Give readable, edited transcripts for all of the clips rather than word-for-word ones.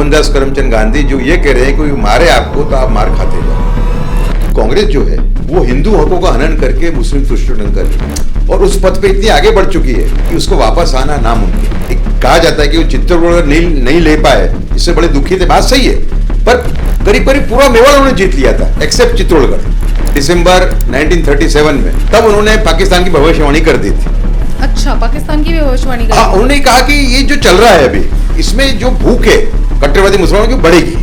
मोहनदास करमचंद गांधी जो ये कह रहे हैं कि कोई मारे आपको तो आप मार खाते जाओ। कांग्रेस जो है वो हिंदू हकों का हनन करके मुस्लिम तुष्टिकरण कर रही है और उस पद पे इतनी आगे बढ़ चुकी है कि उसको वापस आना नामुमकिन। कहा जाता है कि वो चित्तौड़गढ़ नहीं ले पाए, इससे बड़े दुखी थे, बात सही है, पर करीब करीब पूरा मेवाड़ उन्होंने जीत लिया था एक्सेप्ट चित्तौड़गढ़ दिसंबर 1937 में। तब उन्होंने पाकिस्तान की भविष्यवाणी कर दी थी। अच्छा, पाकिस्तान की भी भविष्यवाणी कर दी। हाँ, उन्होंने कहा कि ये जो चल रहा है अभी, इसमें जो भूख है कट्टरवादी मुसलमानों की बढ़ेगी।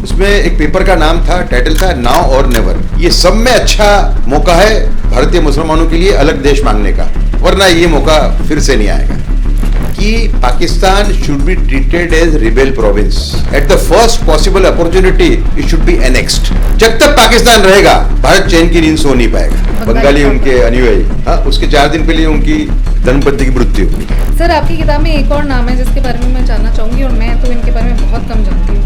उसमें एक पेपर का नाम था, टाइटल था नाउ और नेवर। ये सब में अच्छा मौका है भारतीय मुसलमानों के लिए अलग देश मांगने का, वरना ये मौका फिर से नहीं आएगा। कि Pakistan should be treated as rebel province at the first possible opportunity, it should be annexed. जब तक पाकिस्तान रहेगा भारत चैन की नींद सो नहीं पाएगा। बंगाली उनके अनुयायी, उसके 4 दिन पहले उनकी धर्मपत्नी की मृत्यु हुई। सर, आपकी किताब में एक और नाम है जिसके बारे में मैं जानना चाहूंगी, और मैं तो इनके बारे में बहुत कम जानती हूँ।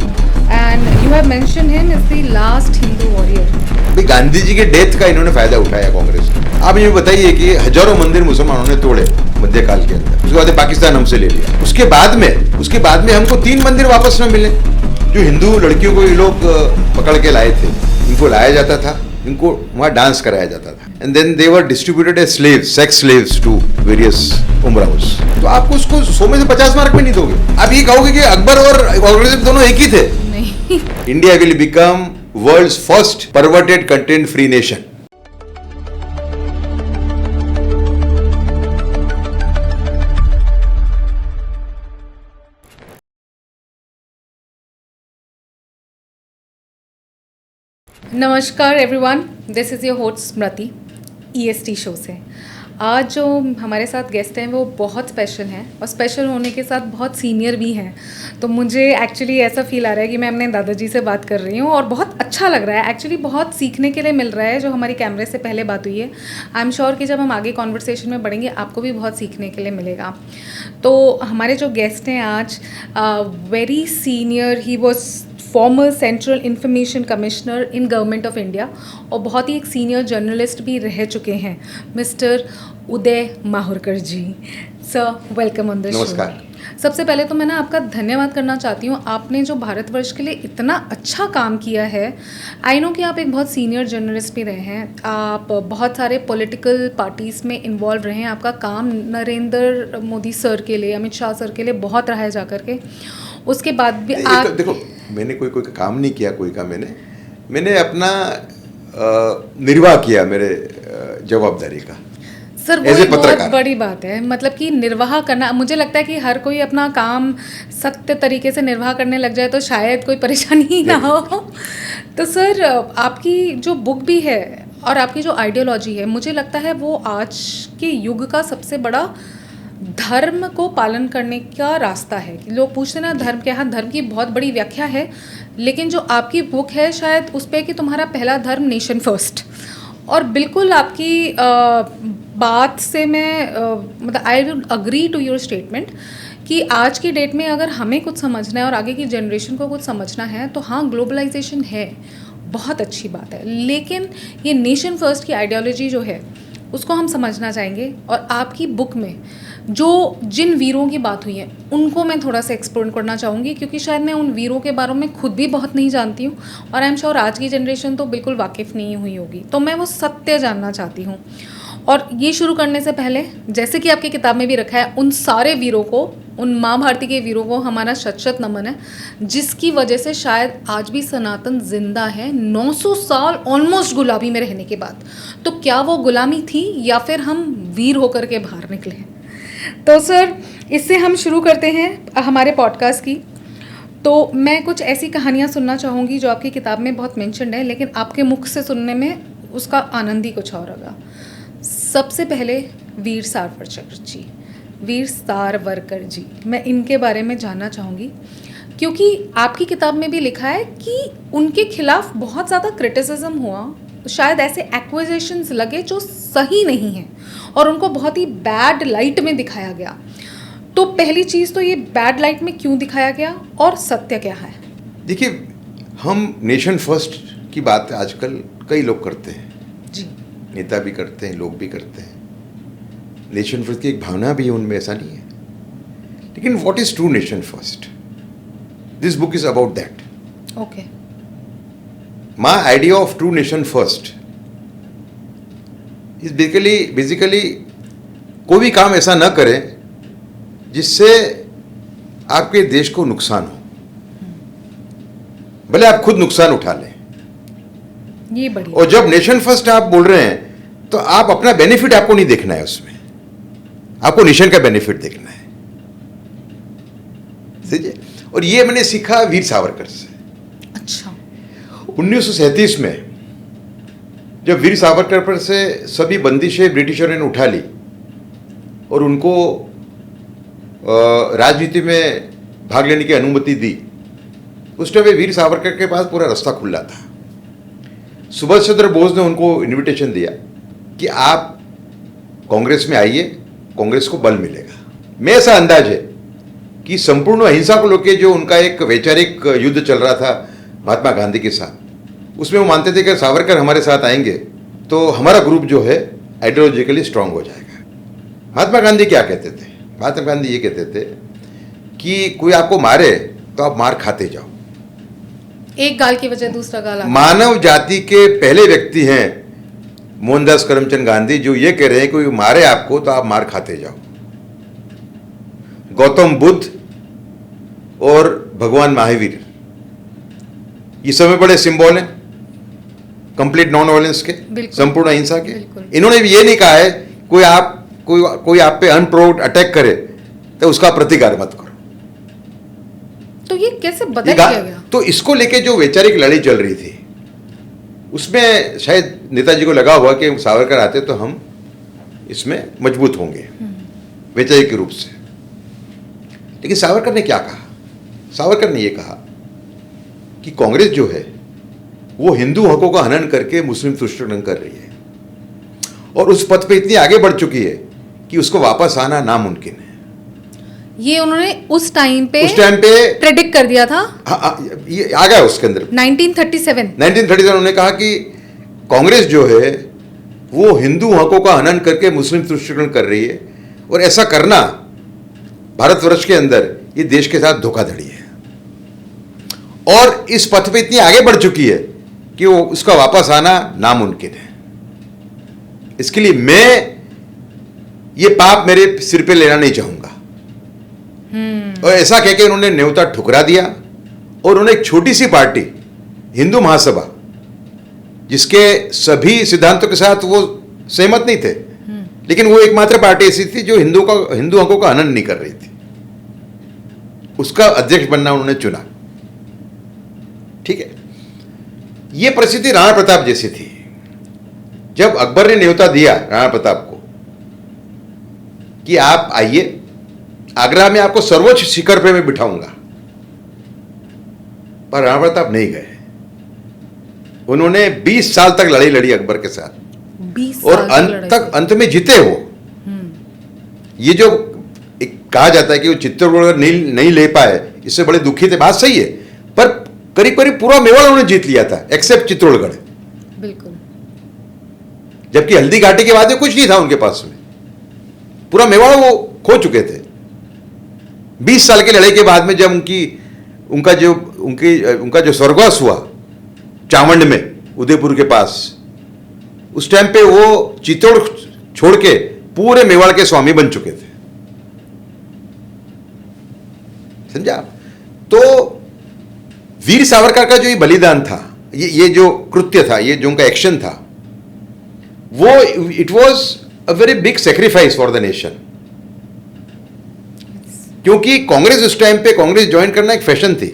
And you have mention him as the last Hindu warrior. Gandhi ji के डेथ का इन्होंने फायदा उठाया कांग्रेस ने। आप ये बताइए कि हजारों मंदिर मुसलमानों ने तोड़े मध्यकाल के अंदर, उसके बाद पाकिस्तान हमसे ले लिया। उसके बाद में हमको 3 मंदिर वापस न मिले जो हिंदू लड़कियों को ये लोग पकड़ के लाए थे। इनको लाया जाता था, इनको वहाँ डांस कराया जाता था, and then they were distributed as slaves, sex slaves to various उमराउस। तो आपको उसको 100 में से 50 मार्क में नहीं दोगे। आप ये कहोगे कि अकबर और औरंगजेब दोनों एक ही थे। नहीं। India will become world's first perverted content free nation. नमस्कार everyone, this is your host Smriti EST show से। आज जो हमारे साथ गेस्ट हैं वो बहुत स्पेशल हैं, और स्पेशल होने के साथ बहुत सीनियर भी हैं। तो मुझे एक्चुअली ऐसा फील आ रहा है कि मैं अपने दादाजी से बात कर रही हूँ, और बहुत अच्छा लग रहा है। एक्चुअली बहुत सीखने के लिए मिल रहा है जो हमारी कैमरे से पहले बात हुई है। आई एम श्योर कि जब हम आगे कॉन्वर्सेशन में बढ़ेंगे आपको भी बहुत सीखने के लिए मिलेगा। तो हमारे जो गेस्ट हैं आज, very senior, he was farmer central information commissioner in government of India, और बहुत ही एक सीनियर जर्नलिस्ट भी रह चुके हैं, mister Uday Mahurkar ji. Sir, welcome on the show. नमस्कार। सबसे पहले तो मैं आपका धन्यवाद करना चाहती हूँ। आपने जो भारतवर्ष के लिए इतना अच्छा काम किया है। आई नो कि आप एक बहुत सीनियर जर्नलिस्ट भी रहे हैं, आप बहुत सारे पॉलिटिकल पार्टीज़ में इन्वॉल्व रहे हैं। आपका काम नरेंद्र मोदी सर के लिए, अमित शाह सर के लिए बहुत रहा है जा कर के। उसके बाद भी आप देखो, मैंने कोई काम नहीं किया, कोई का मैंने अपना निर्वाह किया मेरे जवाबदारी का। सर, वो एक बहुत बड़ी बात है, मतलब कि निर्वाह करना। मुझे लगता है कि हर कोई अपना काम सत्य तरीके से निर्वाह करने लग जाए तो शायद कोई परेशानी ही ना हो। तो सर, आपकी जो बुक भी है और आपकी जो आइडियोलॉजी है, मुझे लगता है वो आज के युग का सबसे बड़ा धर्म को पालन करने का रास्ता है। लोग पूछते ना धर्म क्या है, धर्म की बहुत बड़ी व्याख्या है, लेकिन जो आपकी बुक है शायद उस पर कि तुम्हारा पहला धर्म नेशन फर्स्ट। और बिल्कुल आपकी बात से मैं मतलब I would agree to your statement कि आज की डेट में अगर हमें कुछ समझना है और आगे की जनरेशन को कुछ समझना है तो हाँ, ग्लोबलाइजेशन है, बहुत अच्छी बात है, लेकिन ये नेशन फर्स्ट की आइडियोलॉजी जो है उसको हम समझना चाहेंगे। और आपकी बुक में जो जिन वीरों की बात हुई है उनको मैं थोड़ा सा एक्सप्लोर करना चाहूँगी, क्योंकि शायद मैं उन वीरों के बारे में खुद भी बहुत नहीं जानती हूँ, और आई एम श्योर आज की जनरेशन तो बिल्कुल वाकिफ़ नहीं हुई होगी। तो मैं वो सत्य जानना चाहती हूँ। और ये शुरू करने से पहले, जैसे कि आपकी किताब में भी रखा है, उन सारे वीरों को, उन माँ भारती के वीरों को हमारा शत शत नमन है, जिसकी वजह से शायद आज भी सनातन जिंदा है 900 साल ऑलमोस्ट गुलामी में रहने के बाद। तो क्या वो गुलामी थी या फिर हम वीर होकर के बाहर निकले हैं? तो सर, इससे हम शुरू करते हैं हमारे पॉडकास्ट की। तो मैं कुछ ऐसी कहानियाँ सुनना चाहूँगी जो आपकी किताब में बहुत मेंशन्ड है, लेकिन आपके मुख से सुनने में उसका आनंद ही कुछ और होगा। सबसे पहले वीर सावरकर जी, मैं इनके बारे में जानना चाहूँगी, क्योंकि आपकी किताब में भी लिखा है कि उनके खिलाफ बहुत ज़्यादा क्रिटिसिज्म हुआ, शायद ऐसे एक्विजिशंस लगे जो सही नहीं हैं, और उनको बहुत ही बैड लाइट में दिखाया गया। तो पहली चीज़ तो ये बैड लाइट में क्यों दिखाया गया, और सत्य क्या है? देखिए, हम नेशन फर्स्ट की बात आजकल कई लोग करते हैं जी, नेता भी करते हैं, लोग भी करते हैं। नेशन फर्स्ट की एक भावना भी है उनमें, ऐसा नहीं है। लेकिन what is true nation first? This book is about that. Okay. My idea of true nation first is basically कोई भी काम ऐसा न करें जिससे आपके देश को नुकसान हो, भले आप खुद नुकसान उठा लें. ये बढ़िया. और जब नेशन फर्स्ट आप बोल रहे हैं तो आप अपना बेनिफिट आपको नहीं देखना है, उसमें आपको नेशन का बेनिफिट देखना है. समझे? और ये मैंने सीखा वीर सावरकर से. अच्छा. 1937 में जब वीर सावरकर पर से सभी बंदिशें ब्रिटिशरों ने उठा ली और उनको राजनीति में भाग लेने की अनुमति दी, उस टाइम वीर सावरकर के पास पूरा रास्ता खुला था. सुभाष चंद्र बोस ने उनको इनविटेशन दिया कि आप कांग्रेस में आइए, कांग्रेस को बल मिलेगा. मैं ऐसा अंदाज है कि संपूर्ण अहिंसा को लेकर जो उनका एक वैचारिक युद्ध चल रहा था महात्मा गांधी के साथ, उसमें वो मानते थे कि सावरकर हमारे साथ आएंगे तो हमारा ग्रुप जो है आइडियोलॉजिकली स्ट्रांग हो जाएगा. महात्मा गांधी क्या कहते थे? महात्मा गांधी ये कहते थे कि कोई आपको मारे तो आप मार खाते जाओ. एक गाल की वजह दूसरा गाल. मानव जाति के पहले व्यक्ति हैं मोहनदास करमचंद गांधी, जो ये कह रहे हैं कोई मारे आपको तो आप मार खाते जाओ. गौतम बुद्ध और भगवान महावीर ये समय बड़े सिंबल हैं कंप्लीट नॉन वायलेंस के, संपूर्ण अहिंसा के. इन्होंने भी ये नहीं कहा है कोई आप पे अनप्रोवोक्ड अटैक करे तो उसका प्रतिकार मत करो. तो ये कैसे बदल गया? तो इसको लेके जो वैचारिक लड़ाई चल रही थी उसमें शायद नेताजी को लगा हुआ कि सावरकर आते तो हम इसमें मजबूत होंगे वैचारिक रूप से. लेकिन सावरकर ने क्या कहा? सावरकर ने यह कहा कि कांग्रेस जो है वो हिंदू हकों का हनन करके मुस्लिम तुष्टीकरण कर रही है और उस पथ पे इतनी आगे बढ़ चुकी है कि उसको वापस आना नामुमकिन है. ये उन्होंने उस टाइम पे प्रेडिक्ट कर दिया था. ये आ गया उसके अंदर 1937 उन्होंने कहा कि कांग्रेस जो है वो हिंदू हकों का हनन करके मुस्लिम तुष्टीकरण कर रही है और ऐसा करना भारतवर्ष के अंदर ये देश के साथ धोखाधड़ी है और इस पथ पे इतनी आगे बढ़ चुकी है कि वो उसका वापस आना नामुमकिन है. इसके लिए मैं ये पाप मेरे सिर पे लेना नहीं चाहूंगा. और ऐसा कहकर उन्होंने न्योता ठुकरा दिया और उन्होंने एक छोटी सी पार्टी हिंदू महासभा, जिसके सभी सिद्धांतों के साथ वो सहमत नहीं थे, लेकिन वो एकमात्र पार्टी ऐसी थी जो हिंदू हकों का हनन नहीं कर रही थी, उसका अध्यक्ष बनना उन्होंने चुना. ठीक है. यह परिस्थिति राणा प्रताप जैसी थी. जब अकबर ने न्योता दिया राणा प्रताप को कि आप आइए, आगरा में आपको सर्वोच्च शिखर पे मैं बिठाऊंगा, पर राणा प्रताप नहीं गए. उन्होंने 20 साल तक लड़ाई लड़ी अकबर के साथ 20 और अंत में जीते वो. ये जो कहा जाता है कि वो चित्तौड़गढ़ नहीं ले पाए, इससे बड़े दुखी थे, बात सही है, पर करीब करीब पूरा मेवाड़ उन्होंने जीत लिया था एक्सेप्ट चित्तौड़गढ़. बिल्कुल. जबकि हल्दी घाटी के बाद कुछ नहीं था उनके पास में, पूरा मेवाड़ वो खो चुके थे. 20 साल की लड़ाई के बाद में जब उनका जो स्वर्गवास हुआ चावंड में उदयपुर के पास, उस टाइम पे वो चित्तौड़ छोड़ के पूरे मेवाड़ के स्वामी बन चुके थे. समझा? तो वीर सावरकर का जो ये बलिदान था, ये जो कृत्य था, ये जो उनका एक्शन था, वो it was a very big sacrifice for the nation. क्योंकि कांग्रेस उस टाइम पे कांग्रेस ज्वाइन करना एक फैशन थी.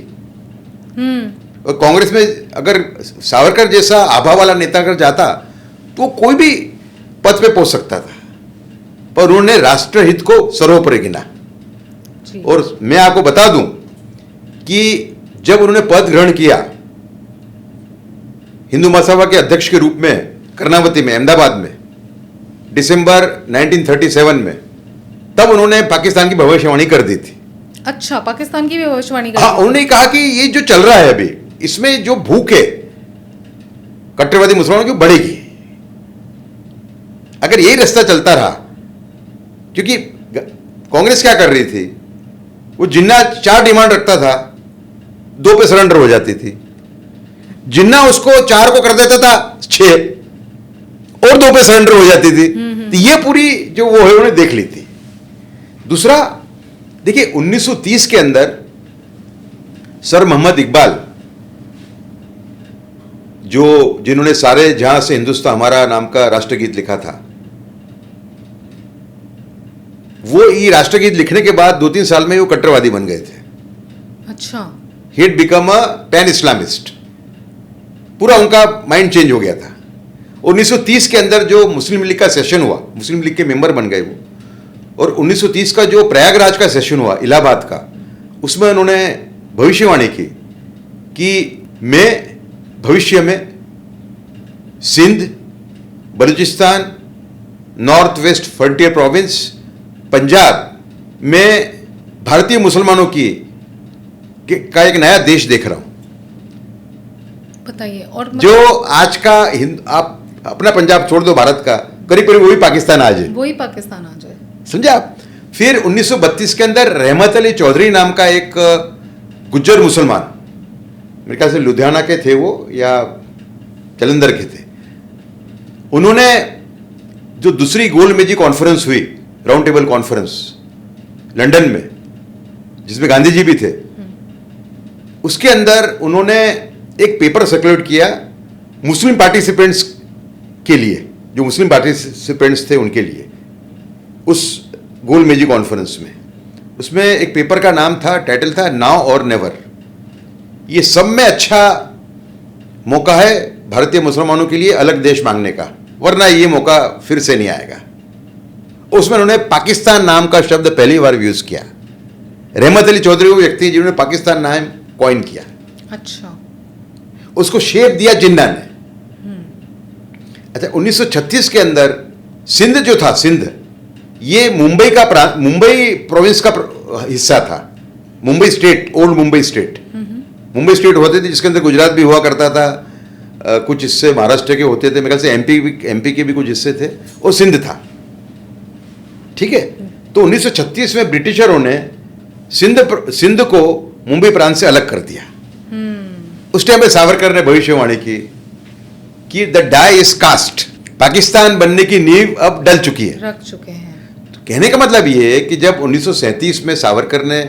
और कांग्रेस में अगर सावरकर जैसा आभा वाला नेता अगर जाता तो कोई भी पद पे पहुंच सकता था, पर उन्होंने राष्ट्रहित को सर्वोपरि गिना. और मैं आपको बता दूं कि जब उन्होंने पद ग्रहण किया हिंदू महासभा के अध्यक्ष के रूप में कर्नावती में, अहमदाबाद में, दिसंबर 1937 में, तब उन्होंने पाकिस्तान की भविष्यवाणी कर दी थी. अच्छा, पाकिस्तान की भी भविष्यवाणी कर दी. हाँ, उन्होंने कहा कि ये जो चल रहा है अभी, इसमें जो भूख है कट्टरवादी मुसलमानों की बढ़ेगी अगर यही रास्ता चलता रहा. क्योंकि कांग्रेस क्या कर रही थी, वो जिन्ना 4 डिमांड रखता था 2 पे सरेंडर हो जाती थी। जिन्ना उसको 4 को कर देता था 6 और 2 पे सरेंडर हो जाती थी। तो ये पूरी जो वो है उन्होंने देख ली थी। दूसरा देखिए 1930 के अंदर सर मोहम्मद इकबाल जो जिन्होंने सारे जहां से हिंदुस्तान हमारा नाम का राष्ट्रगीत लिखा था, वो ये राष्ट्रगीत लिखने के बाद 2-3 साल में वो कट्टरवादी बन गए थे। अच्छा। He had become a pan Islamist. पूरा उनका माइंड चेंज हो गया था। 1930 के अंदर जो मुस्लिम लीग का सेशन हुआ, मुस्लिम लीग के मेंबर बन गए वो, और 1930 का जो प्रयागराज का सेशन हुआ इलाहाबाद का, उसमें उन्होंने भविष्यवाणी की कि मैं भविष्य में Sindh, Balochistan, north west frontier province, Punjab में भारतीय मुसलमानों का एक नया देश देख रहा हूं। बताइए। और जो आज का आप अपना पंजाब छोड़ दो, भारत का करीब करीब वही पाकिस्तान आ जाए, वही पाकिस्तान आ जाए, समझे आप। फिर 1932 के अंदर रहमत अली चौधरी नाम का एक गुज्जर मुसलमान, मेरे ख्याल से लुधियाना के थे वो या जलंधर के थे, उन्होंने जो दूसरी गोल मेजी कॉन्फ्रेंस हुई, राउंड टेबल कॉन्फ्रेंस लंदन में, जिसमें गांधी जी भी थे, उसके अंदर उन्होंने एक पेपर सर्कुलेट किया मुस्लिम पार्टिसिपेंट्स के लिए, जो मुस्लिम पार्टिसिपेंट्स थे उनके लिए, उस गोल मेजी कॉन्फ्रेंस में। उसमें एक पेपर का नाम था, टाइटल था नाउ और नेवर। ये सब में अच्छा मौका है भारतीय मुसलमानों के लिए अलग देश मांगने का, वरना ये मौका फिर से नहीं आएगा। उसमें उन्होंने पाकिस्तान नाम का शब्द पहली बार यूज किया। रहमत अली चौधरी वो व्यक्ति जिन्होंने पाकिस्तान नाम कॉइन किया। अच्छा। उसको शेप दिया जिन्ना ने। अच्छा, 1936 के अंदर सिंध जो था, सिंध ये मुंबई प्रोविंस का हिस्सा था। Mumbai state, old Mumbai state, Mumbai state होते थे, जिसके अंदर गुजरात भी हुआ करता था, कुछ हिस्से महाराष्ट्र के होते थे, मेरे ख्याल से एमपी के भी कुछ हिस्से थे, और सिंध था। ठीक है। तो 1936 में ब्रिटिशरों ने सिंध को मुंबई प्रांत से अलग कर दिया। उस टाइम पे सावरकर ने भविष्यवाणी की कि the die is cast, Pakistan बनने की नींव अब डल चुकी है, रख चुके हैं। तो कहने का मतलब ये है कि जब 1937 में सावरकर ने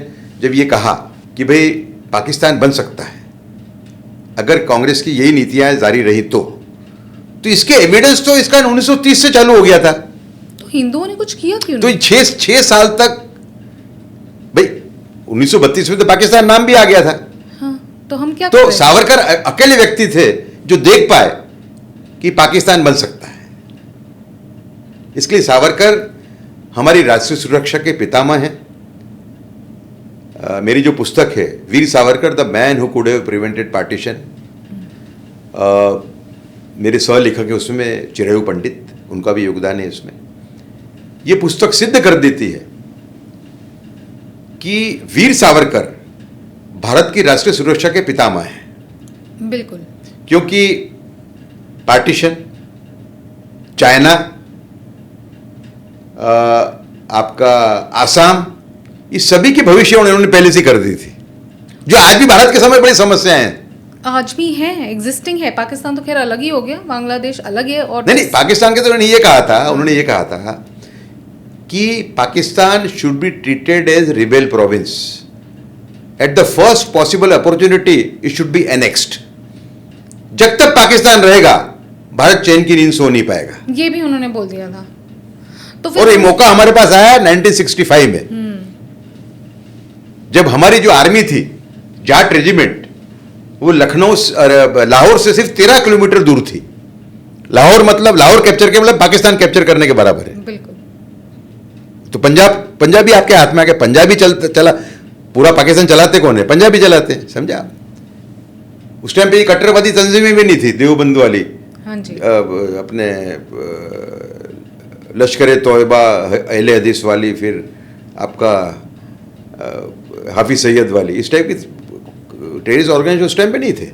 जब ये कहा कि भाई पाकिस्तान बन सकता है अगर कांग्रेस की यही नीतियां जारी रही, तो इसके एविडेंस तो इसका 1930 से चालू हो गया था। तो हिंदुओं ने कुछ किया क्यों? तो 6 साल तक भाई 1932 में तो पाकिस्तान नाम भी आ गया था। हाँ, तो हम क्या तो सावरकर अकेले व्यक्ति थे जो देख पाए कि पाकिस्तान बन सकता है। इसलिए सावरकर हमारी राष्ट्रीय सुरक्षा के पितामह हैं। मेरी जो पुस्तक है Veer Savarkar, the man who could have prevented partition, मेरे सह लेखक है उसमें चिरायु पंडित, उनका भी योगदान है इसमें। ये पुस्तक सिद्ध कर देती है कि वीर सावरकर भारत की राष्ट्रीय सुरक्षा के पितामह हैं। बिल्कुल। क्योंकि पार्टीशन, चाइना, आपका आसाम, इस सभी की भविष्यवाणी उन्होंने पहले से कर दी थी, जो आज भी भारत के समय बड़ी समस्याएं हैं। आज भी हैं, एग्जिस्टिंग है। पाकिस्तान तो खैर अलग ही हो गया, बांग्लादेश अलग है। और नहीं, पाकिस्तान के तो उन्होंने ये कहा था कि Pakistan should be treated as rebel province, at the first possible opportunity it should be annexed. जब तक पाकिस्तान रहेगा भारत चैन की नींद सो नहीं पाएगा। ये भी उन्होंने बोल दिया था। तो और ये मौका हमारे पास आया 1965 में, जब हमारी जो आर्मी थी, जाट रेजिमेंट, वो लाहौर से सिर्फ 13 किलोमीटर दूर थी। लाहौर मतलब लाहौर कैप्चर के मतलब पाकिस्तान कैप्चर करने के बराबर है। बिल्कुल। तो पंजाबी आपके हाथ में आ गया। पंजाबी चला, पूरा पाकिस्तान चलाते कौन है? पंजाबी चलाते, समझा। उस टाइम पे ये कट्टरवादी तंजीमें भी नहीं थी, देवबंद वाली, हाँ जी, अपने लश्कर तोयबा, अहले हदीस वाली, फिर आपका हाफिज सैयद वाली, इस टाइप की टेररिस्ट ऑर्गेनाइजेशन उस टाइम पे नहीं थे।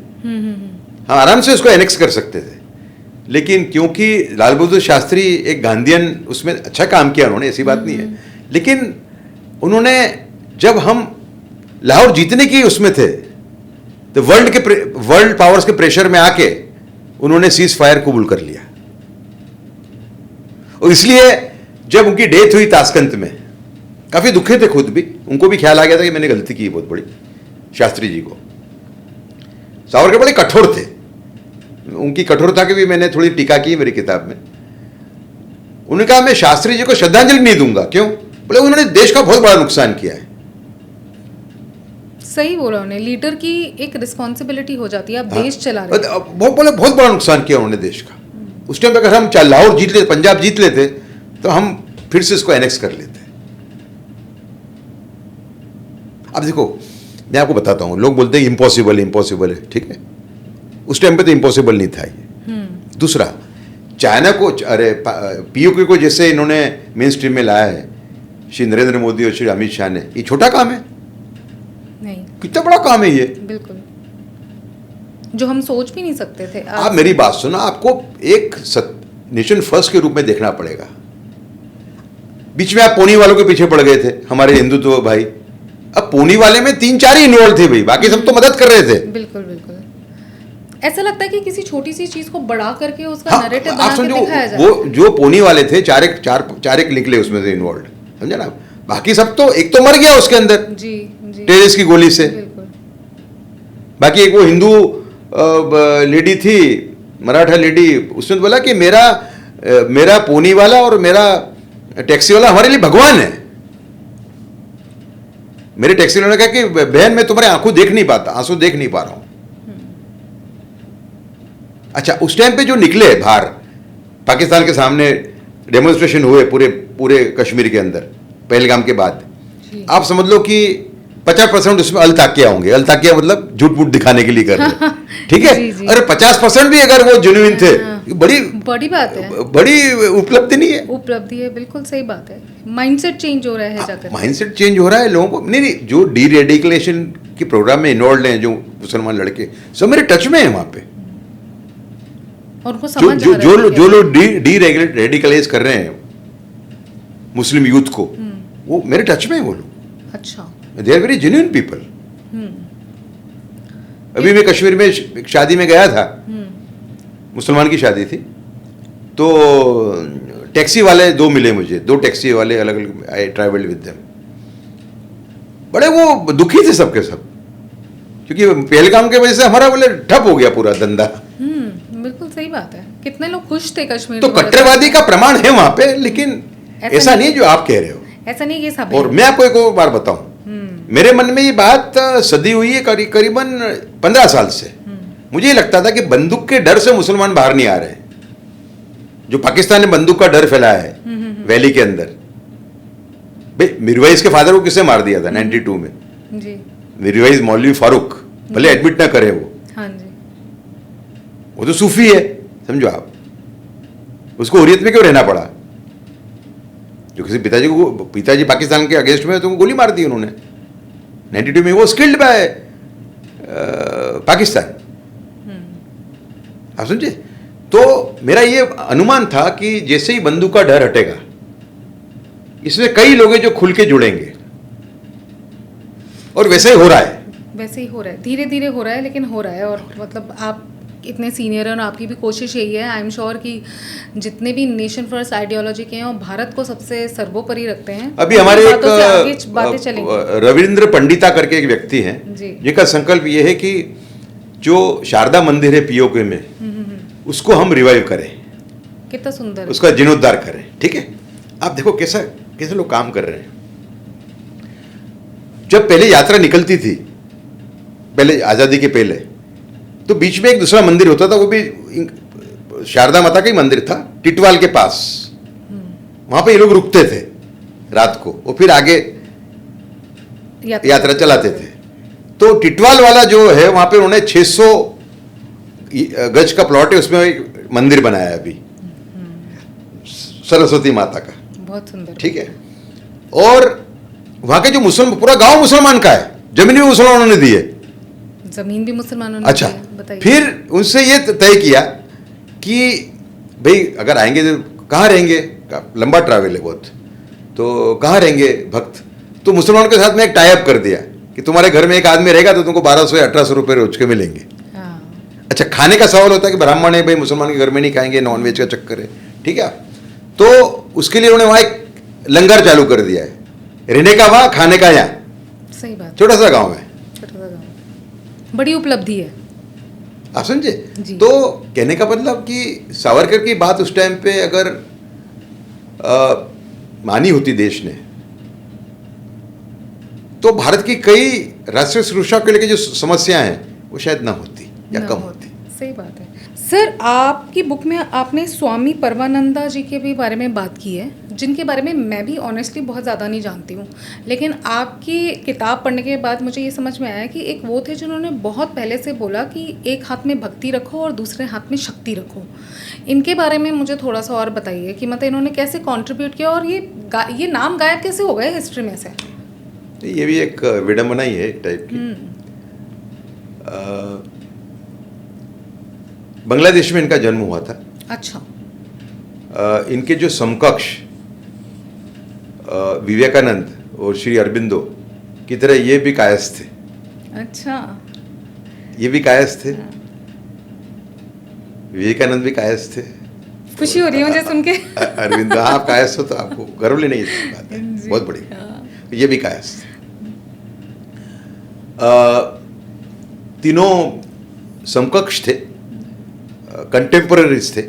हाँ, आराम से उसको एनेक्स कर सकते थे। लेकिन क्योंकि लाल बहादुर शास्त्री एक गांधीयन, उसमें अच्छा काम किया उन्होंने, ऐसी बात नहीं है, लेकिन उन्होंने, जब हम लाहौर जीतने की उसमें थे, तो वर्ल्ड पावर्स के प्रेशर में आके उन्होंने सीज फायर कबूल कर लिया। और इसलिए जब उनकी डेथ हुई ताशकंद में, काफी दुखे थे खुद भी, उनको भी ख्याल आ गया था कि मैंने गलती की बहुत बड़ी। शास्त्री जी को, सावरकर बड़े कठोर थे, उनकी कठोरता की भी मैंने थोड़ी टीका की मेरी किताब में। उन्होंने कहा मैं शास्त्री जी को श्रद्धांजलि नहीं दूंगा। क्यों? बोले उन्होंने देश का बहुत बड़ा नुकसान किया है। सही बोला उन्होंने, लीडर की एक रिस्पॉन्सिबिलिटी हो जाती है, आप देश चला रहे हैं। बहुत बड़ा नुकसान किया उन्होंने देश का। उस टाइम पे अगर हम लाहौर जीत लेते, पंजाब जीत लेते, तो हम फिर से इसको एनेक्स कर लेते। अब देखो मैं आपको बताता हूं, लोग बोलते हैं इम्पॉसिबल है, ठीक है, उस टाइम पे तो इम्पॉसिबल नहीं था ये। दूसरा, चाइना को, अरे पीओके को जैसे इन्होंने मेन स्ट्रीम में लाया है श्री नरेंद्र मोदी और श्री अमित शाह ने, ये छोटा काम है नहीं, कितना बड़ा काम है ये, बिल्कुल, जो हम सोच भी नहीं सकते थे। आप मेरी बात सुनो, आपको एक नेशन फर्स्ट के रूप में देखना पड़ेगा। बीच में आप पोनी वालों के पीछे पड़ गए थे, हमारे हिंदुत्व भाई। अब पोनी वाले में 3-4 ही इन्वॉल्व थे भाई, बाकी सब तो मदद कर रहे थे। बिल्कुल बिल्कुल, ऐसा लगता है कि किसी छोटी सी चीज को बड़ा करके उसका नैरेटिव बना के दिखाया जाए। वो जो पोनी वाले थे, चार एक निकले उसमें से इन्वॉल्व, समझे ना। बाकी सब तो, एक तो मर गया उसके अंदर जी जी, टेररिस्ट की गोली से। बाकी एक वो हिंदू लेडी थी, मराठा लेडी, उसने तो बोला कि मेरा पोनी वाला और मेरा टैक्सी वाला हमारे लिए भगवान है। मेरे टैक्सी वाले ने कहा कि बहन मैं तुम्हारे आंसू देख नहीं पा रहा हूं। अच्छा, उस टाइम पे जो निकले बाहर, पाकिस्तान के सामने डेमोन्स्ट्रेशन हुए पूरे कश्मीर के अंदर पहलगाम के बाद, आप समझ लो कि 50% उसमें अलताकिया होंगे। अलताकिया मतलब झूठ मूठ दिखाने के लिए कर रहे, ठीक है। अरे 50% भी अगर वो जेन्युइन थे, बड़ी बात है, बड़ी उपलब्धि नहीं है? उपलब्धि है, बिल्कुल सही बात है। माइंडसेट चेंज हो रहा है जाकर, माइंडसेट चेंज हो रहा है लोगों को। नहीं, जो डी रेडिकलेशन के प्रोग्राम में इन्वॉल्व हैं, जो मुसलमान लड़के सब मेरे टच में है वहां पे। और जो लोग डी रेडिकलाइज कर रहे हैं मुस्लिम यूथ को, वो मेरे टच में है वो लोग। अच्छा, they are very genuine people. अभी मैं कश्मीर में एक शादी में गया था, मुसलमान की शादी थी, तो टैक्सी वाले 2 मिले मुझे, 2 टैक्सी वाले अलग अलग, आई ट्रैवल्ड विद देम। बड़े वो दुखी थे सबके सब, क्योंकि पहलगाम के वजह से हमारा बोले ठप हो गया पूरा धंधा। बिल्कुल सही बात है, कितने लोग खुश थे कश्मीर। तो कट्टरवादी का प्रमाण है वहां पे, लेकिन ऐसा नहीं जो आप कह रहे हो, ऐसा नहीं कि सब। और मैं आपको एक और बार बताऊं, मेरे मन में ये बात सदी हुई है करीबन 15 साल से। मुझे ये लगता था कि बंदूक के डर से मुसलमान बाहर नहीं आ रहे, जो पाकिस्तान ने बंदूक का डर फैलाया है वैली के अंदर। भाई मिरवाइज के फादर को किसने मार दिया था 92 में? जी, मिरवाइज मौलवी फारूक, भले एडमिट ना करे वो, हाँ जी, वो तो सूफी है, समझो आप, उसको हुर्रियत में क्यों रहना पड़ा? जो किसी पिताजी पाकिस्तान के अगेंस्ट में, तो गोली मार दी उन्होंने 92 में। वो स्किल्ड बाय पाकिस्तान, आप समझे। तो मेरा ये अनुमान था कि जैसे ही बंदूक का डर हटेगा, इसमें कई लोग हैं जो खुल के जुड़ेंगे, और वैसे ही हो रहा है, धीरे धीरे हो रहा है, लेकिन हो रहा है। और मतलब आप इतने सीनियर हैं और आपकी भी कोशिश यही है, आई एम श्योर कि जितने भी नेशन फर्स्ट आइडियोलॉजी के हैं वो भारत को सबसे सर्वोपरि रखते हैं। अभी हमारे एक रविंद्र पंडिता करके एक व्यक्ति हैं, जिनका संकल्प ये है कि जो शारदा मंदिर है पीओके में, उसको हम रिवाइव करें। कितना सुंदर, उसका जीर्णोद्धार करें, ठीक है। आप देखो कैसे लोग काम कर रहे हैं। जब पहले यात्रा निकलती थी, पहले आजादी के पहले, तो बीच में एक दूसरा मंदिर होता था, वो भी शारदा माता का ही मंदिर था, टिटवाल के पास। वहां पे ये लोग रुकते थे रात को, और फिर आगे यात्रा चलाते थे। तो टिटवाल वाला जो है, वहां पे उन्होंने 600 गज का प्लॉट है, उसमें एक मंदिर बनाया अभी सरस्वती माता का, बहुत सुंदर, ठीक है। और वहां के जो पूरा गांव मुसलमान का है, जमीन भी मुसलमानों ने दी है, जमीन भी मुसलमानों ने। अच्छा, फिर उनसे ये तय किया कि भाई अगर आएंगे तो कहाँ रहेंगे, लंबा ट्रैवल है बहुत, तो कहाँ रहेंगे भक्त। तो मुसलमानों के साथ में एक टाई अप कर दिया कि तुम्हारे घर में एक आदमी रहेगा तो तुमको 1200 या 1800 रुपये रोज के मिलेंगे। अच्छा, खाने का सवाल होता है कि ब्राह्मण है भाई, मुसलमान के घर में नहीं खाएंगे, नॉनवेज का चक्कर है, ठीक है। तो उसके लिए उन्होंने वहाँ एक लंगर चालू कर दिया है, रहने का वहाँ, खाने का यहाँ। सही बात। छोटा सा गांव है, बड़ी उपलब्धि है, आप समझे। तो कहने का मतलब कि सावरकर की बात उस टाइम पे अगर मानी होती देश ने, तो भारत की कई राष्ट्रीय सुरक्षा को लेकर जो समस्याएं हैं वो शायद ना होती या कम होती। सही बात है। सर, आपकी बुक में आपने स्वामी परमानंदा जी के भी बारे में बात की है, जिनके बारे में मैं भी ऑनेस्टली बहुत ज़्यादा नहीं जानती हूँ, लेकिन आपकी किताब पढ़ने के बाद मुझे ये समझ में आया कि एक वो थे जिन्होंने बहुत पहले से बोला कि एक हाथ में भक्ति रखो और दूसरे हाथ में शक्ति रखो। इनके बारे में मुझे थोड़ा सा और बताइए कि मतलब इन्होंने कैसे कॉन्ट्रीब्यूट किया और ये नाम गायब कैसे हो गए हिस्ट्री में से? ये भी एक विडम्बना ही है एक टाइप की। बांग्लादेश में इनका जन्म हुआ था। अच्छा। इनके जो समकक्ष विवेकानंद और श्री अरबिंदो की तरह ये भी कायस्थ थे। अच्छा। ये भी कायस्थ थे, विवेकानंद भी कायस्थ थे। खुशी हो रही है मुझे सुन के। अरविंदो, हाँ आप कायस्थ हो तो आपको गर्व लेने की बात है, बहुत बड़ी। ये भी कायस्थ। तीनों समकक्ष थे, कंटेम्पररीज थे,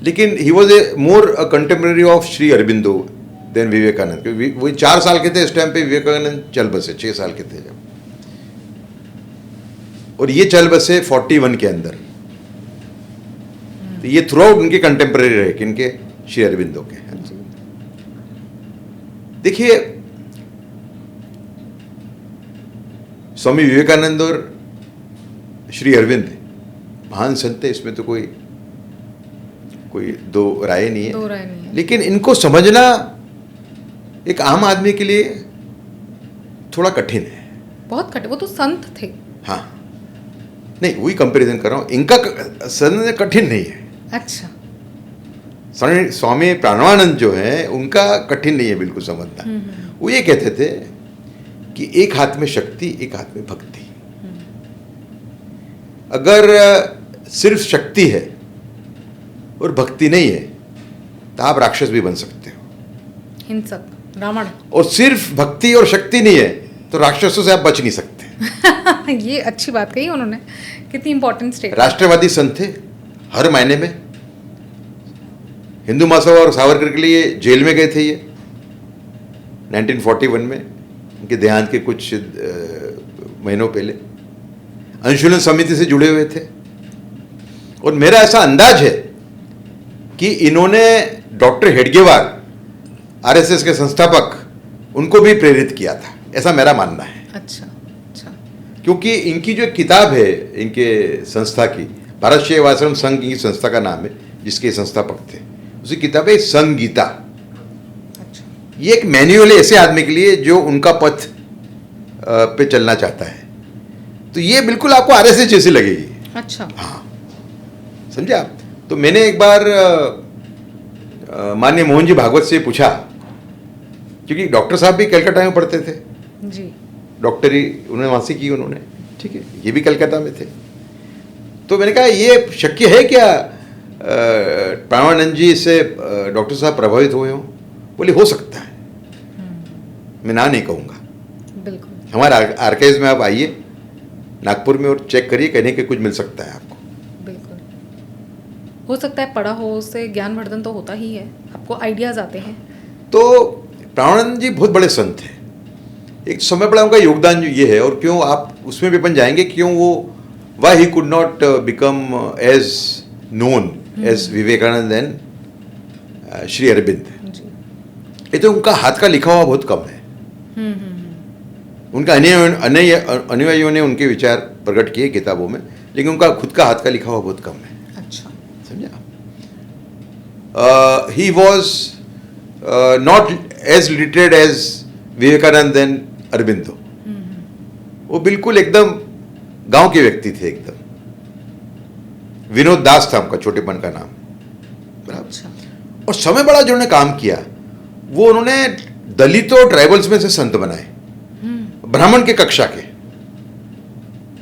लेकिन he was a more contemporary of Shri Aurobindo than Vivekananda. वो 4 साल के थे इस टाइम पे, विवेकानंद चल बसे 6 साल के थे जब, और ये चल बसे 41 के अंदर। तो ये थ्रू आउट उनके कंटेम्पररी रहे, किनके? श्री अरबिंदो के। देखिए, स्वामी विवेकानंद और श्री अरविंद महान संत है, इसमें तो कोई दो राय नहीं है। लेकिन इनको समझना एक आम आदमी के लिए थोड़ा कठिन है, बहुत कठिन। वो तो संत थे। हाँ, नहीं वही कंपैरिजन कर रहा हूँ, इनका समझना कठिन नहीं है। अच्छा। स्वामी प्राणवानंद जो है उनका कठिन नहीं है बिल्कुल समझना। वो ये कहते थे कि एक हाथ में शक्ति, एक हाथ में भक्ति। अगर सिर्फ शक्ति है और भक्ति नहीं है तो आप राक्षस भी बन सकते हो, हिंसक, रावण। और सिर्फ भक्ति और शक्ति नहीं है तो राक्षसों से आप बच नहीं सकते। ये अच्छी बात कही उन्होंने, कितनी इंपॉर्टेंट स्टेटमेंट। राष्ट्रवादी संत थे हर मायने में। हिंदू महासभा और सावरकर के लिए जेल में गए थे ये 1941 में, उनके देहांत के कुछ महीनों पहले। अंशुलन समिति से जुड़े हुए थे, और मेरा ऐसा अंदाज है कि इन्होंने डॉक्टर हेडगेवार, आरएसएस के संस्थापक, उनको भी प्रेरित किया था, ऐसा मेरा मानना है। अच्छा अच्छा। क्योंकि इनकी जो किताब है इनके संस्था की, भारत सेवाश्रम संघ की संस्था का नाम है जिसके संस्थापक थे, उसी किताब है संगीता। अच्छा। ये एक मैन्युअल है ऐसे आदमी के लिए जो उनका पथ पे चलना चाहता है। तो ये बिल्कुल आपको आरएसएस जैसी लगेगी। अच्छा। हाँ, समझे आप। तो मैंने एक बार माननीय मोहन जी भागवत से पूछा, क्योंकि डॉक्टर साहब भी कलकत्ता में पढ़ते थे जी, डॉक्टरी उन्होंने वहाँ से की उन्होंने, ठीक है, ये भी कलकत्ता में थे। तो मैंने कहा ये शक्य है क्या प्राणानंद जी से डॉक्टर साहब प्रभावित हुए हों? बोले हो सकता है, मैं ना नहीं कहूँगा। बिल्कुल। हमारे आर्काइव्स में आप आइए नागपुर में और चेक करिए, कहने के कुछ मिल सकता है आपको। बिल्कुल हो सकता है, पढ़ा हो, उससे ज्ञानवर्धन तो होता ही है, आपको आइडियाज आते हैं। तो प्राणानंद जी बहुत बड़े संत हैं, एक समय बड़ा उनका योगदान जो ये है, और क्यों आप उसमें भी बन जाएंगे, क्यों वो why he could not become as known as Vivekananda and Shri Arvind. ये तो उनका हाथ का लिखा हुआ बहुत कम है। उनका अनुयायियों ने उनके विचार प्रकट किए किताबों में, लेकिन उनका खुद का हाथ का लिखा हुआ बहुत कम है। अच्छा, समझा। ही was not as literate as Vivekananda and Aurobindo. वो बिल्कुल एकदम गांव के व्यक्ति थे एकदम। विनोद दास था उनका छोटेपन का नाम, बराबर। अच्छा। और समय बड़ा जो उन्होंने काम किया, वो उन्होंने दलितों ट्राइबल्स में से संत बनाए। ब्राह्मण के कक्षा के,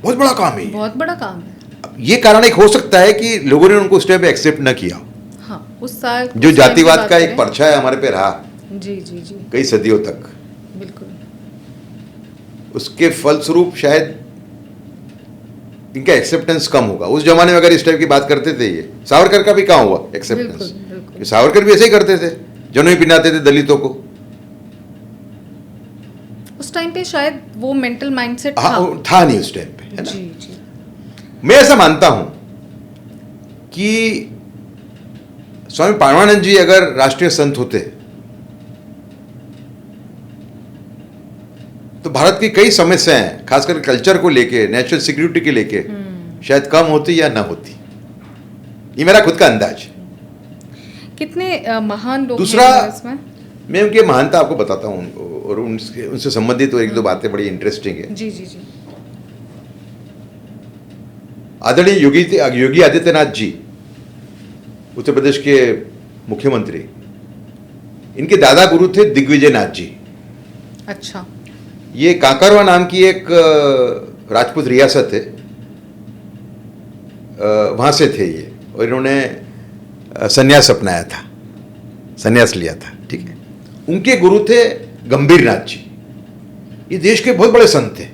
बहुत बड़ा काम है ये। बहुत बड़ा काम है। ये कारण एक हो सकता है कि लोगों ने उनको उस टाइम पे एक्सेप्ट न किया। हाँ, उस साल जो जातिवाद का एक पर्चा है हमारे पे रहा जी जी जी कई सदियों तक, बिल्कुल। उसके फलस्वरूप शायद इनका एक्सेप्टेंस कम होगा। उस जमाने में अगर इस टाइप की बात करते थे, ये सावरकर का भी कहाँ हुआ एक्सेप्टेंस? बिल्कुल बिल्कुल। सावरकर भी ऐसे ही करते थे, जनोई पिनाते थे दलितों को। उस टाइम पे शायद वो मेंटल माइंडसेट था नहीं उस टाइम पे, है ना? जी जी। मैं ऐसा मानता हूं कि स्वामी परमानंद जी अगर राष्ट्रीय संत होते तो भारत की कई समस्याएं, खासकर कल्चर को लेके, नेशनल सिक्योरिटी के लेके शायद कम होती या ना होती। ये मेरा खुद का अंदाज है। कितने महान लोग दूसरा, हैं इसमें? मैं उनकी महानता आपको बताता हूँ और उनसे संबंधित एक दो बातें बड़ी इंटरेस्टिंग है। जी जी जी। आदरणीय योगी आदित्यनाथ जी, उत्तर प्रदेश के मुख्यमंत्री, इनके दादा गुरु थे दिग्विजय नाथ जी। अच्छा। ये कांकरवा नाम की एक राजपूत रियासत है, वहां से थे ये, और इन्होंने संन्यास अपनाया था, संन्यास लिया था, ठीक है। उनके गुरु थे गंभीर नाथ जी। ये देश के बहुत बड़े संत थे।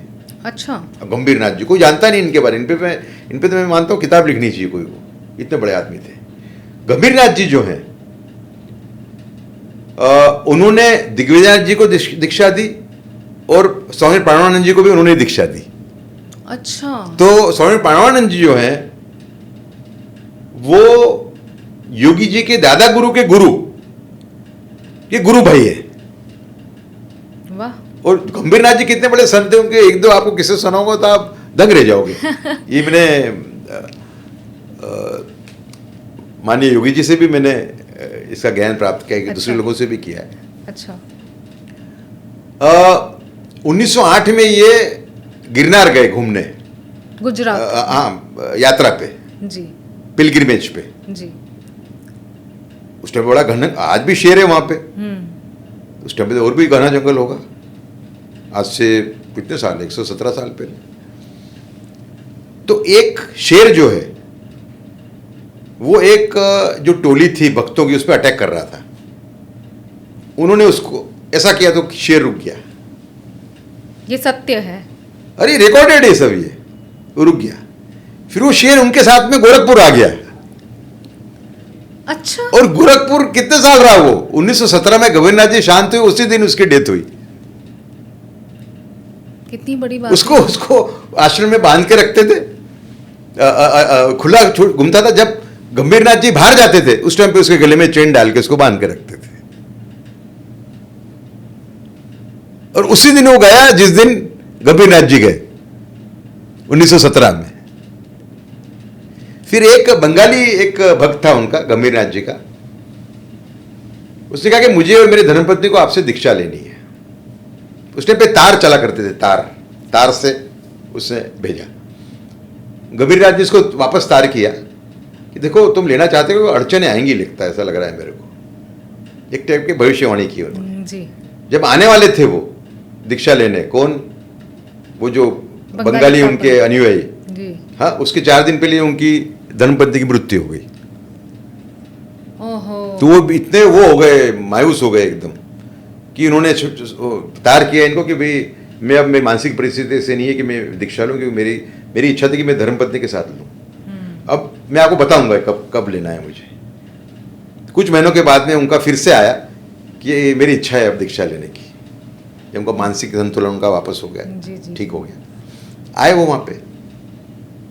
अच्छा। गंभीर नाथ जी कोई जानता नहीं इनके बारे में। इन पे तो मैं मानता हूँ किताब लिखनी चाहिए कोई को, इतने बड़े आदमी थे। गंभीर नाथ जी जो हैं, उन्होंने दिग्विजय नाथ जी को दीक्षा दी और स्वामी परमानंद जी को भी उन्होंने दीक्षा दी। अच्छा। तो स्वामी परमानंद जी जो हैं वो योगी जी के दादा गुरु के गुरु, ये गुरु भाई है। वाह। और गंभीर नाथ जी कितने बड़े संत थे, उनके एक दो आपको किस्से सुनाऊंगा तो आप दंग रह जाओगे। ये मैंने माननीय योगी जी से भी मैंने इसका ज्ञान प्राप्त किया, कि अच्छा। दूसरे लोगों से भी किया है। अच्छा। 1908 में ये गिरनार गए घूमने, गुजरात। हाँ, यात्रा पे, जी पिलग्रिमेज पे। जी। उस टाइम बड़ा घना, आज भी शेर है वहां पे, उस टाइम पे तो और भी घना जंगल होगा। आज से कितने साल, 117 साल पहले। तो एक शेर जो है वो एक जो टोली थी भक्तों की, उस पर अटैक कर रहा था। उन्होंने उसको ऐसा किया तो शेर रुक गया। ये सत्य है। अरे रिकॉर्डेड है सब, ये रुक गया। फिर वो शेर उनके साथ में गोरखपुर आ गया। अच्छा। और गोरखपुर कितने साल रहा वो? 1917 में गंभीर जी शांत हुए, उसी दिन उसकी डेथ हुई। कितनी बड़ी बात। उसको आश्रम में बांध के रखते थे, खुला घूमता था। जब गंभीर नाथ जी बाहर जाते थे उस टाइम पे उसके गले में चेन डाल के उसको बांध के रखते थे। और उसी दिन वो गया जिस दिन गंभीर नाथ जी गए, 1917 में। फिर एक बंगाली एक भक्त था उनका, गंभीर नाथ जी का, उसने कहा कि मुझे और मेरी धर्मपत्नी को आपसे दीक्षा लेनी है। उस टाइम पे तार चला करते थे, तार से उसने भेजा। गंभीर नाथ जी इसको वापस तार किया कि देखो तुम लेना चाहते हो, अड़चने आएंगी, लिखता है, ऐसा लग रहा है मेरे को। एक टाइप की भविष्यवाणी की उन्होंने। जी। जब आने वाले थे वो दीक्षा लेने, कौन, वो जो बंगाली उनके अनुयायी, जी। हाँ, उसके 4 दिन पहले उनकी धर्मपत्नी की मृत्यु हो गई। ओहो। तो वो इतने वो हो गए, मायूस हो गए एकदम, कि उन्होंने तार किया इनको कि भाई मैं अब, मेरी मानसिक परिस्थिति ऐसे नहीं है कि मैं दीक्षा लूँ, क्योंकि मेरी इच्छा थी कि मैं धर्मपत्नी के साथ लूँ। अब मैं आपको बताऊंगा कब लेना है मुझे। कुछ महीनों के बाद में उनका फिर से आया कि मेरी इच्छा है अब दीक्षा लेने की। जब उनका मानसिक संतुलन उनका वापस हो गया, ठीक हो गया, आए वो वहां पे,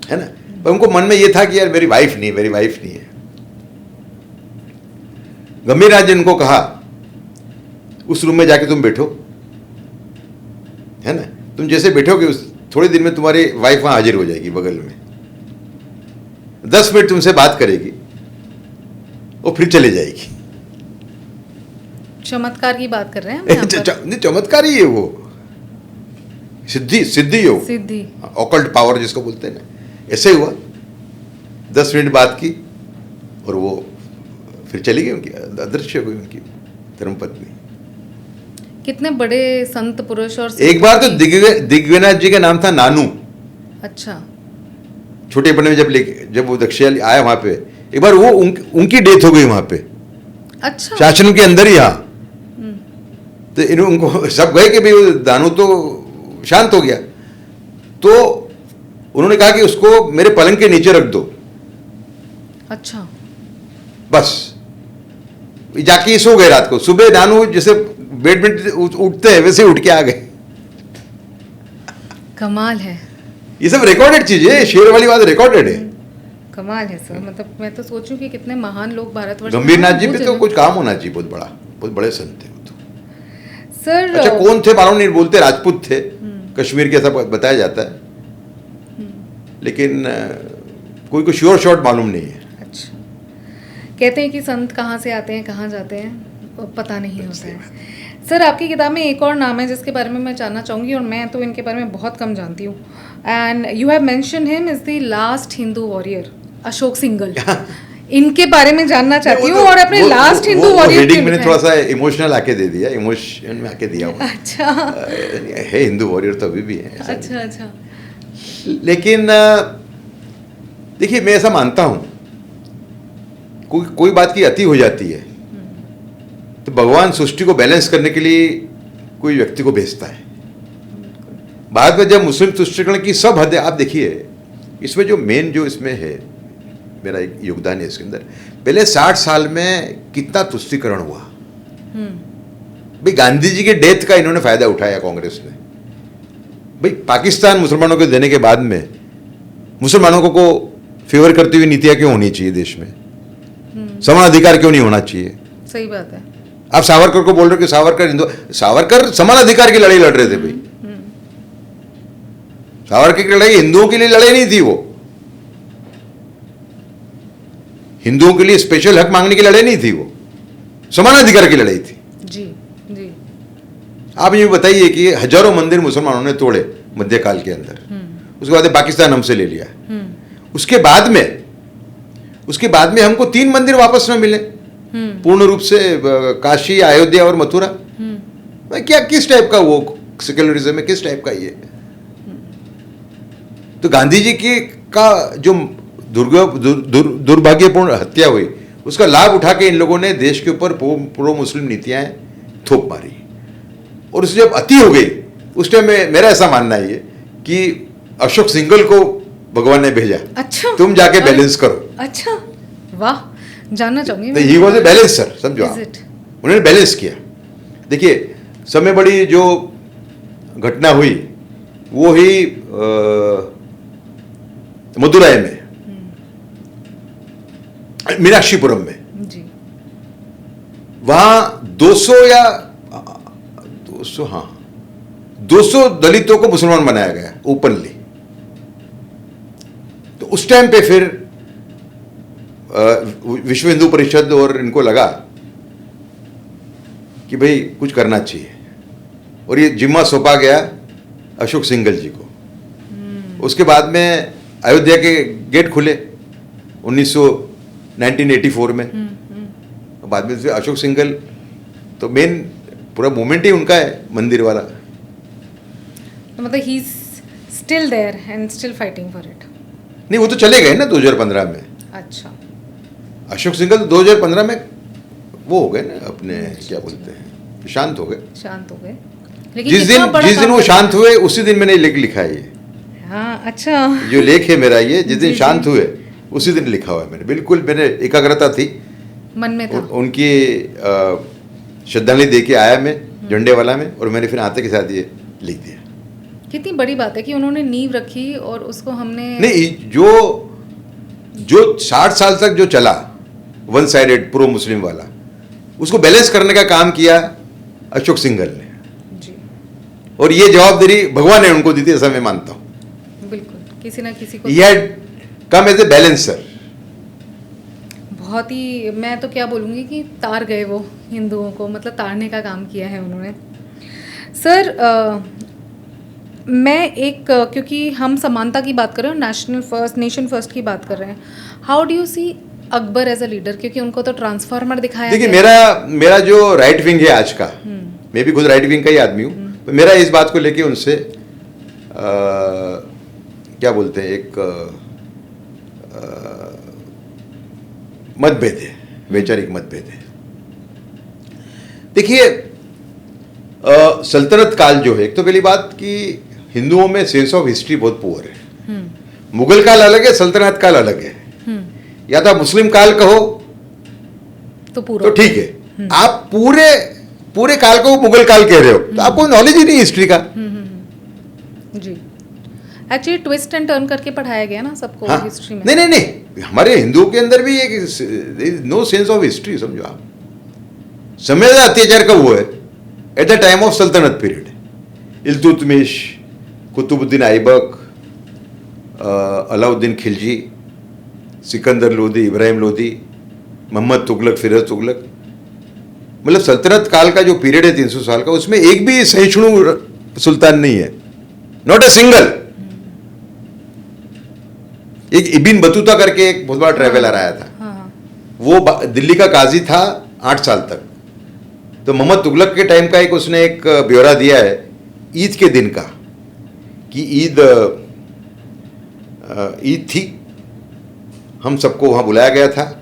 है ना। पर उनको मन में ये था कि यार मेरी वाइफ नहीं है। गंभीर नाथ जी ने उनको कहा, उस रूम में जाके तुम बैठो, है ना, तुम जैसे बैठोगे थोड़ी देर में तुम्हारी वाइफ वहां हाजिर हो जाएगी बगल में, 10 मिनट तुमसे बात करेगी और फिर चले जाएगी। चमत्कार की बात कर रहे हैं हम नहीं, चमत्कार ही है वो, सिद्धि है वो, सिद्धि, ऑकल्ट पावर जिसको बोलते हैं ना। ऐसे ही हुआ, 10 मिनट बात की और वो फिर चली गई, उनकी अदृश्य हुई उनकी धर्मपत्नी। कितने बड़े संत पुरुष और एक बार तो दिग्विजयनाथ जी का नाम था नानू। अच्छा। छोटे पन्ने में जब वो दक्षिण आया वहां पे, एक बार वो उनकी डेथ हो गई वहां पे। अच्छा। शासन के अंदर ही। हाँ, तो उनको सब गए कि भाई वो दानू तो शांत हो गया, तो उन्होंने कहा कि उसको मेरे पलंग के नीचे रख दो। अच्छा। बस जाके सो गए रात को। सुबह दानू जैसे बेड में उठते हैं वैसे उठ के आ गए। कमाल है। ये सब रिकॉर्डेड चीज है, शेर वाली बात रिकॉर्डेड है। कमाल है सर, मतलब मैं तो सोचूं कि कितने महान लोग भारतवर्ष में। गंभीरनाथ जी पे तो कुछ काम होना चाहिए, बहुत बड़ा, बहुत बड़े संत थे वो तो। सर अच्छा कौन थे मालूम नहीं, बोलते राजपूत थे कश्मीर के, ऐसा बताया जाता है, लेकिन कोई को श्योर शॉट मालूम नहीं है। अच्छा, कहते हैं कि संत कहाँ से आते हैं कहाँ जाते हैं पता नहीं होता है। सर आपकी किताब में एक और नाम है जिसके बारे में मैं जानना चाहूँगी, और मैं तो इनके बारे में बहुत कम जानती हूँ। And you have mention him is the last Hindu warrior, Ashok Singhal. इनके बारे में जानना चाहती हूँ, और अपने लास्ट हिंदू वॉरियर हेडिंग मैंने थोड़ा सा इमोशनल आके दे दिया, इमोशन में आके दिया हूँ। अच्छा है हिंदू वॉरियर तो अभी भी है। अच्छा अच्छा। लेकिन देखिए मैं ऐसा मानता हूँ, कोई बात की अति हो जाती है तो भगवान सृष्टि को बैलेंस करने के लिए कोई व्यक्ति को भेजता है। बाद में जब मुस्लिम तुष्टिकरण की सब हदें, आप देखिए इसमें जो मेन जो इसमें है मेरा एक योगदान है इसके अंदर, पहले 60 साल में कितना तुष्टिकरण हुआ। भाई गांधी जी के डेथ का इन्होंने फायदा उठाया कांग्रेस ने। भाई पाकिस्तान मुसलमानों को देने के बाद में मुसलमानों को फेवर करती हुई नीतियां क्यों होनी चाहिए देश में? समान अधिकार क्यों नहीं होना चाहिए? सही बात है। आप सावरकर को बोल रहे हो कि सावरकर समान अधिकार की लड़ाई लड़ रहे थे। भाई सावरकर की लड़ाई हिंदुओं के लिए लड़ाई नहीं थी, वो हिंदुओं के लिए स्पेशल हक मांगने की लड़ाई नहीं थी, वो समान अधिकार की लड़ाई थी। जी जी। आप ये बताइए कि हजारों मंदिर मुसलमानों ने तोड़े मध्यकाल के अंदर, उसके बाद पाकिस्तान हमसे ले लिया। उसके बाद में हमको 3 मंदिर वापस में मिले पूर्ण रूप से, काशी, अयोध्या और मथुरा। क्या किस टाइप का वो सेक्युलरिज्म है, किस टाइप का ये? तो गांधी जी की का जो दुर्भाग्यपूर्ण हत्या हुई, उसका लाभ उठा के इन लोगों ने देश के ऊपर प्रो मुस्लिम नीतियां थोप मारी, और उससे जब अति हो गई उस टाइम में मेरा ऐसा मानना है कि अशोक सिंघल को भगवान ने भेजा। अच्छा, तुम जाके बैलेंस करो। अच्छा, वाह, जानना चाहूंगी। ही वॉज ए बैलेंसर, समझो आप, उन्होंने बैलेंस किया। देखिए सबसे बड़ी जो घटना हुई वो ही मदुराई में, मीनाक्षीपुरम में जी। वहां 200 दलितों को मुसलमान बनाया गया ओपनली। तो उस टाइम पे फिर विश्व हिंदू परिषद और इनको लगा कि भाई कुछ करना चाहिए, और ये जिम्मा सौंपा गया अशोक सिंघल जी को। उसके बाद में अयोध्या के गेट खुले 1984 में। बाद में अशोक सिंघल तो मेन पूरा मूवमेंट ही उनका है, मंदिर वाला। तो मतलब he is still there and still fighting for it. नहीं, वो तो चले गए ना 2015 में। अच्छा, अशोक सिंघल तो 2015 में वो हो गए ना, अपने क्या बोलते हैं, शांत हो गए। लेकिन जिस दिन वो शांत हुए उसी दिन मैंने लिखा है ये। हाँ, अच्छा, जो लेख है मेरा ये, जिस दिन शांत हुए उसी दिन लिखा हुआ है मैंने। बिल्कुल मेरे एकाग्रता थी, मन में था। उनकी श्रद्धांजलि दे के आया मैं झंडे वाला में, और मैंने फिर आते के साथ ये लिख दिया। कितनी बड़ी बात है कि उन्होंने नींव रखी और उसको हमने नहीं, जो 60 साल तक जो चला वन साइडेड प्रो मुस्लिम वाला, उसको बैलेंस करने का काम किया अशोक सिंघल ने जी। और ये जवाबदारी भगवान ने उनको दी थी, ऐसा मैं मानता हूँ। बिल्कुल, किसी ना किसी को कम एज ए बैलेंसर। बहुत ही, मैं तो क्या बोलूँगी कि तार गए वो हिंदुओं को, मतलब तारने का काम किया है उन्होंने। सर मैं एक, क्योंकि हम समानता की बात कर रहे हैं, नेशन फर्स्ट की बात कर रहे हैं, how do you see Akbar as a leader? क्योंकि उनको तो ट्रांसफार्मर दिखाया। देखिए मेरा जो राइट विंग है आज का, मैं भी खुद राइट विंग का ही आदमी हूँ, तो मेरा इस बात को लेके उनसे क्या बोलते हैं, एक मतभेद है, वैचारिक मतभेद है। देखिए, सल्तनत काल जो है, एक तो पहली बात कि हिंदुओं में सेंस ऑफ हिस्ट्री बहुत पुअर है। मुगल काल अलग है, सल्तनत काल अलग है। या तो आप मुस्लिम काल कहो तो ठीक है, आप पूरे काल को मुगल काल कह रहे हो तो आपको नॉलेज ही नहीं हिस्ट्री का। जी, एक्चुअली ट्विस्ट एंड टर्न करके पढ़ाया गया ना सबको हिस्ट्री में। नहीं, हमारे हिंदुओं के अंदर भी एक नो सेंस ऑफ हिस्ट्री, समझो आप। समय अत्याचार कब हुआ है? एट द टाइम ऑफ सल्तनत पीरियड, इल्तुतमिश, कुतुबुद्दीन ऐबक, अलाउद्दीन खिलजी, सिकंदर लोदी, इब्राहिम लोदी, मोहम्मद तुगलक, फिरोज तुगलक, मतलब सल्तनत काल का जो पीरियड है 300 साल का, उसमें एक भी सहिष्णु सुल्तान नहीं है, नॉट ए सिंगल। एक इबिन बतूता करके एक बहुत बड़ा ट्रैवलर आया था, वो दिल्ली का काजी था 8 साल तक। तो मोहम्मद तुगलक के टाइम का उसने एक ब्यौरा दिया है ईद के दिन का, कि ईद थी, हम सबको वहाँ बुलाया गया था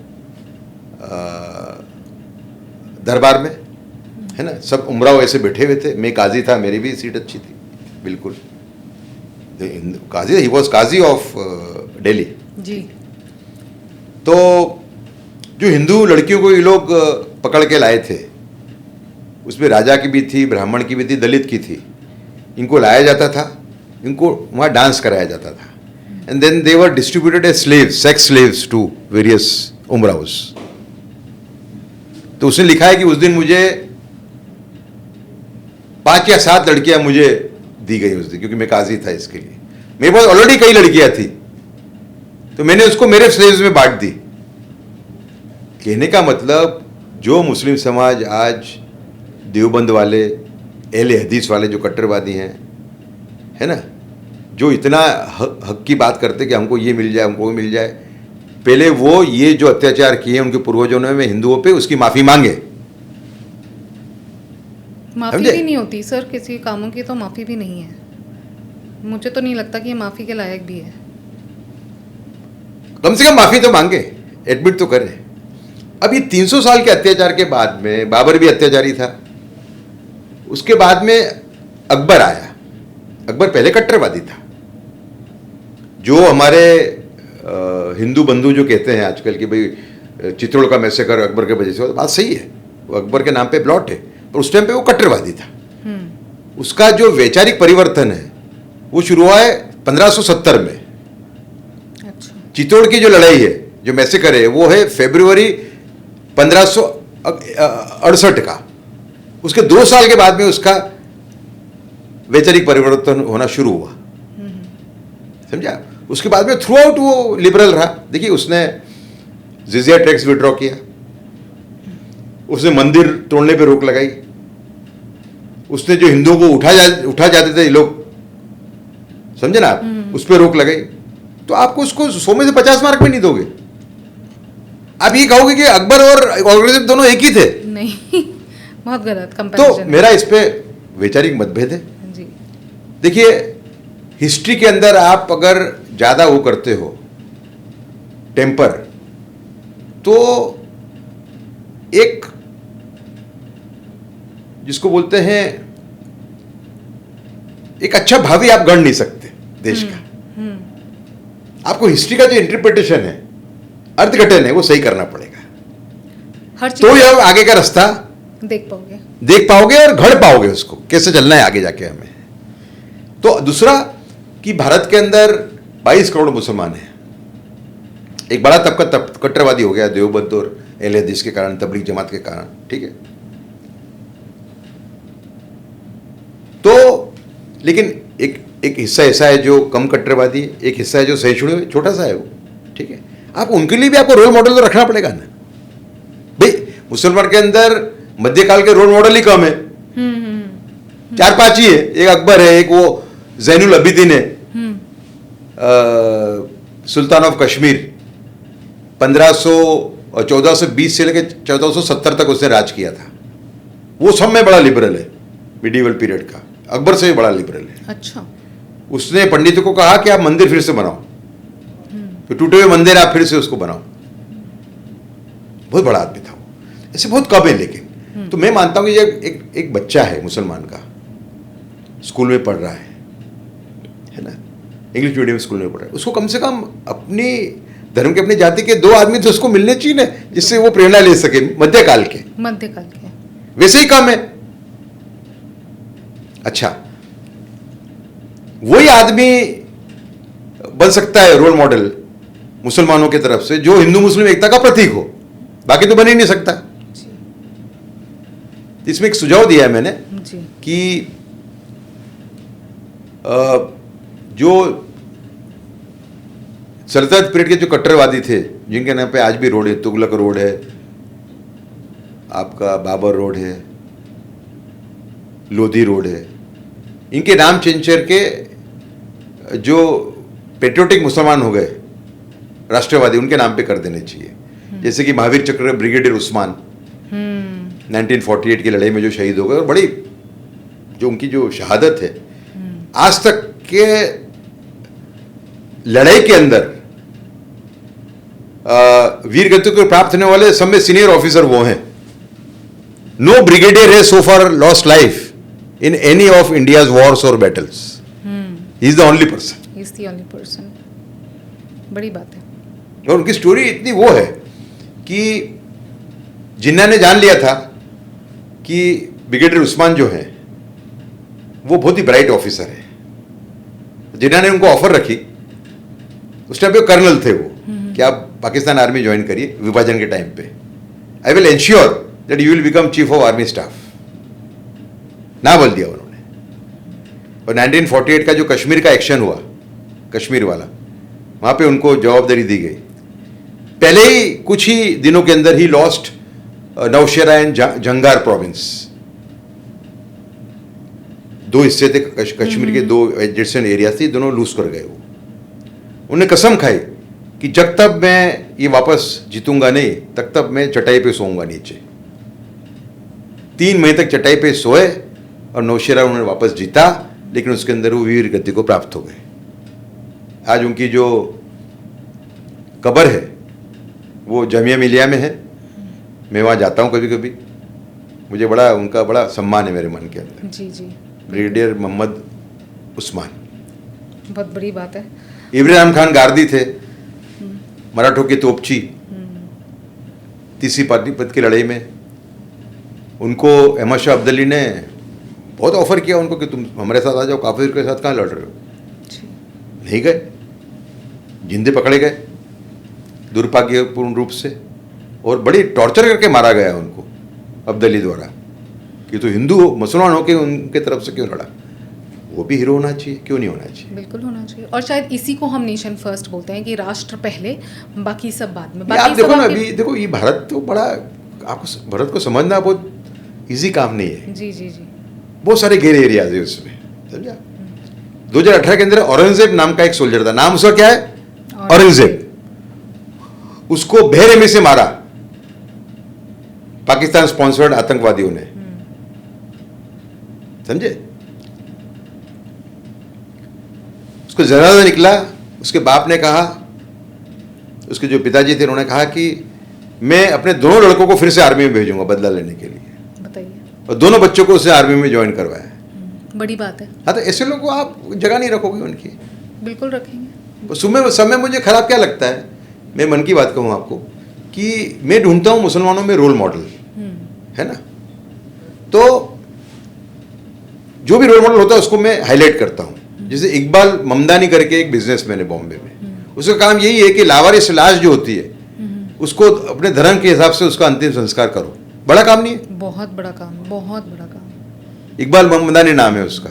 दरबार में, है ना, सब उमराव ऐसे बैठे हुए थे, मैं काजी था, मेरी भी सीट अच्छी थी, बिल्कुल काजी, ही वॉज काजी ऑफ दिल्ली जी। तो जो हिंदू लड़कियों को ये लोग पकड़ के लाए थे, उसमें राजा की भी थी, ब्राह्मण की भी थी, दलित की थी, इनको लाया जाता था, इनको वहाँ डांस कराया जाता था, and then they were distributed as slaves, sex slaves to various उमराउस। तो उसने लिखा है कि उस दिन मुझे 5 या 7 लड़कियां मुझे दी गई उस दिन, क्योंकि मैं काजी था इसके लिए। मेरे पास ऑलरेडी कई लड़कियां थी, तो मैंने उसको मेरे स्लेव्स में बांट दी। कहने का मतलब, जो मुस्लिम समाज आज देवबंद वाले, अहले हदीस वाले जो कट्टरवादी हैं, है ना, जो इतना हक की बात करते कि हमको ये मिल जाए, हमको वो मिल जाए, पहले वो ये जो अत्याचार किए उनके पूर्वजों ने हिंदुओं पे, उसकी माफी मांगे। माफी भी नहीं होती सर, किसी कामों की तो माफी भी नहीं है। मुझे तो नहीं लगता कि ये माफी के लायक भी है। कम से कम माफी तो मांगे, एडमिट तो करें। अब ये 300 साल के अत्याचार के बाद में, बाबर भी अत्याचारी था, उसके बाद में अकबर आया। अकबर पहले कट्टरवादी था। जो हमारे हिंदू बंधु जो कहते हैं आजकल कि भाई चित्तौड़ का मैसेकर अकबर के वजह से, बात सही है, वो अकबर के नाम पे प्लॉट है, पर उस टाइम पे वो कट्टरवादी था। उसका जो वैचारिक परिवर्तन है वो शुरू हुआ है 1570 में। अच्छा। चित्तौड़ की जो लड़ाई है, जो मैसेकर है, वो है फरवरी 1568 का। उसके 2 साल के बाद में उसका वैचारिक परिवर्तन होना शुरू हुआ, समझा। उसके बाद में थ्रू आउट वो लिबरल रहा। देखिए, उसने जिजिया टैक्स विड्रॉ किया, उसने मंदिर तोड़ने पे रोक लगाई, उसने जो हिंदुओं को उठा जाते थे ये लोग, समझे ना आप, उस पर रोक लगाई। तो आपको उसको 100 में से 50 मार्क भी नहीं दोगे। आप ये कहोगे कि अकबर और औरंगजेब दोनों एक ही थे? नहीं, बहुत गलत कंपैरिजन। तो मेरा इस पे वैचारिक मतभेद है जी। देखिए, हिस्ट्री के अंदर आप अगर ज्यादा वो करते हो टेम्पर, तो एक जिसको बोलते हैं एक अच्छा भावी आप गढ़ नहीं सकते देश का। आपको हिस्ट्री का जो इंटरप्रिटेशन है, अर्थघटन है, वो सही करना पड़ेगा, हर चीज तो ये आगे का रास्ता देख पाओगे और घड़ पाओगे उसको कैसे चलना है आगे जाके हमें। तो दूसरा कि भारत के अंदर 22 करोड़ मुसलमान हैं। एक बड़ा तबका कट्टरवादी हो गया देवबंद और अहले हदीस के कारण, तबलीग जमात के कारण, ठीक है। तो लेकिन एक हिस्सा ऐसा है जो कम कट्टरवादी है, एक हिस्सा है जो सहिष्णु है, छोटा सा है वो, ठीक है। आप उनके लिए भी आपको रोल मॉडल तो रखना पड़ेगा ना भाई। मुसलमान के अंदर मध्यकाल के रोल मॉडल ही कम है, 4-5 ही है। एक अकबर है, एक वो जैनुल अबिदीन है, सुल्तान ऑफ कश्मीर, 1420 से लेकर 1470 तक उसने राज किया था। वो सब में बड़ा लिबरल है, मिडीवल पीरियड का, अकबर से भी बड़ा लिबरल है। अच्छा। उसने पंडितों को कहा कि आप मंदिर फिर से बनाओ, तो टूटे हुए मंदिर आप फिर से उसको बनाओ। बहुत बड़ा आदमी था वो, ऐसे बहुत कम है लेकिन। तो मैं मानता हूं कि ये एक बच्चा है मुसलमान का, स्कूल में पढ़ रहा है ना, इंग्लिश मीडियम स्कूल में पढ़ रहा है, उसको कम से कम अपनी धर्म के, अपनी जाति के 2 आदमी तो उसको मिलने चाहिए ना, जिससे वो प्रेरणा ले सके मध्यकाल के। वैसे ही कम है। अच्छा, वही आदमी बन सकता है रोल मॉडल मुसलमानों की तरफ से, जो हिंदू मुस्लिम एकता का प्रतीक हो, बाकी तो बन ही नहीं सकता। इसमें एक सुझाव दिया है मैंने कि जो सल्तनत पीरियड के जो कट्टरवादी थे, जिनके नाम पे आज भी रोड है, तुगलक रोड है, आपका बाबर रोड है, लोधी रोड है, इनके नाम चेंज करके जो पेट्रियोटिक मुसलमान हो गए, राष्ट्रवादी, उनके नाम पे कर देने चाहिए। जैसे कि महावीर चक्र ब्रिगेडियर उस्मान 1948 की लड़ाई में जो शहीद हो गए, और बड़ी जो उनकी जो शहादत है, आज तक के लड़ाई के अंदर वीर गति को प्राप्त होने वाले सब में सीनियर ऑफिसर वो हैं। No brigadier has so far lost life in any of India's wars और battles. He is the only person. बड़ी बात है। और उनकी स्टोरी इतनी वो है कि जिन्ना ने जान लिया था कि ब्रिगेडियर उस्मान जो है वो बहुत ही ब्राइट ऑफिसर है। जिन्ना ने उनको ऑफर रखी, उस टाइम पे कर्नल थे वो, कि आप पाकिस्तान आर्मी ज्वाइन करिए विभाजन के टाइम पे, I will ensure that you will become chief of army staff. ना बोल दिया उन्होंने। और 1948 का जो कश्मीर का एक्शन हुआ, कश्मीर वाला, वहां पे उनको जवाबदारी दी गई। पहले ही कुछ ही दिनों के अंदर ही lost Naushera and Jhangar province. 2 हिस्से थे कश्मीर के, 2 एडजेसेंट एरिया थे, दोनों लूज कर गए वो। उन्हें कसम खाई कि जब तक मैं ये वापस जीतूंगा नहीं, तब तक मैं चटाई पे सोऊंगा नीचे। 3 महीने तक चटाई पे सोए और नौशेरा उन्होंने वापस जीता, लेकिन उसके अंदर वो वीर गति को प्राप्त हो गए। आज उनकी जो कब्र है वो जामिया मिलिया में है। मैं वहाँ जाता हूँ कभी कभी, मुझे बड़ा उनका बड़ा सम्मान है मेरे मन के अंदर। जी जी। ब्रिगेडियर मोहम्मद उस्मान, बहुत बड़ी बात है। इब्राहिम खान गार्दी थे, मराठों की तोपची, तीसरी पानीपत की लड़ाई में। उनको अहमद शाह अब्दाली ने बहुत ऑफर किया उनको कि तुम हमारे साथ आ जाओ, काफिर के साथ कहाँ लड़ रहे हो। नहीं गए, जिंदे पकड़े गए दुर्भाग्यपूर्ण रूप से, और बड़ी टॉर्चर करके मारा गया उनको अब्दाली द्वारा, कि तो हिंदू हो, मुसलमान हो के उनके तरफ से क्यों लड़ा। वो भी हीरो होना चाहिए, क्यों नहीं होना चाहिए। बिल्कुल होना चाहिए। और शायद इसी को हम नेशन फर्स्ट बोलते हैं कि राष्ट्र पहले, बाकी सब बाद में। आप देखो ना, अभी देखो ये भारत तो बड़ा, आपको भारत को समझना बहुत इजी काम नहीं है। जी जी जी। बहुत सारे गेरे एरियाज है उसमें, समझा। 2018 के अंदर औरंगजेब नाम का एक सोल्जर था, नाम उसका क्या है, औरंगजेब। उसको बेरहमी से मारा पाकिस्तान स्पॉन्सर्ड आतंकवादियों ने, समझे। उसको जनाजा निकला, उसके बाप ने कहा, उसके जो पिताजी थे उन्होंने कहा कि मैं अपने दोनों लड़कों को फिर से आर्मी में भेजूंगा बदला लेने के लिए। बताइए। और दोनों बच्चों को उसने आर्मी में ज्वाइन करवाया। बड़ी बात है। हाँ, तो ऐसे लोगों को आप जगह नहीं रखोगे उनकी। बिल्कुल रखेंगे। समय मुझे खराब क्या लगता है, मैं मन की बात कहूँ आपको, कि मैं ढूंढता हूँ मुसलमानों में रोल मॉडल, है ना। तो जो भी रोल मॉडल होता है उसको मैं हाईलाइट करता हूँ। जैसे इकबाल ममदानी करके एक बिजनेसमैन है बॉम्बे में, उसका काम यही है कि लावारिस लाश जो होती है उसको अपने धर्म के हिसाब से उसका अंतिम संस्कार करो। बड़ा काम नहीं है? बहुत बड़ा काम, बहुत बड़ा काम। इकबाल ममदानी नाम है उसका,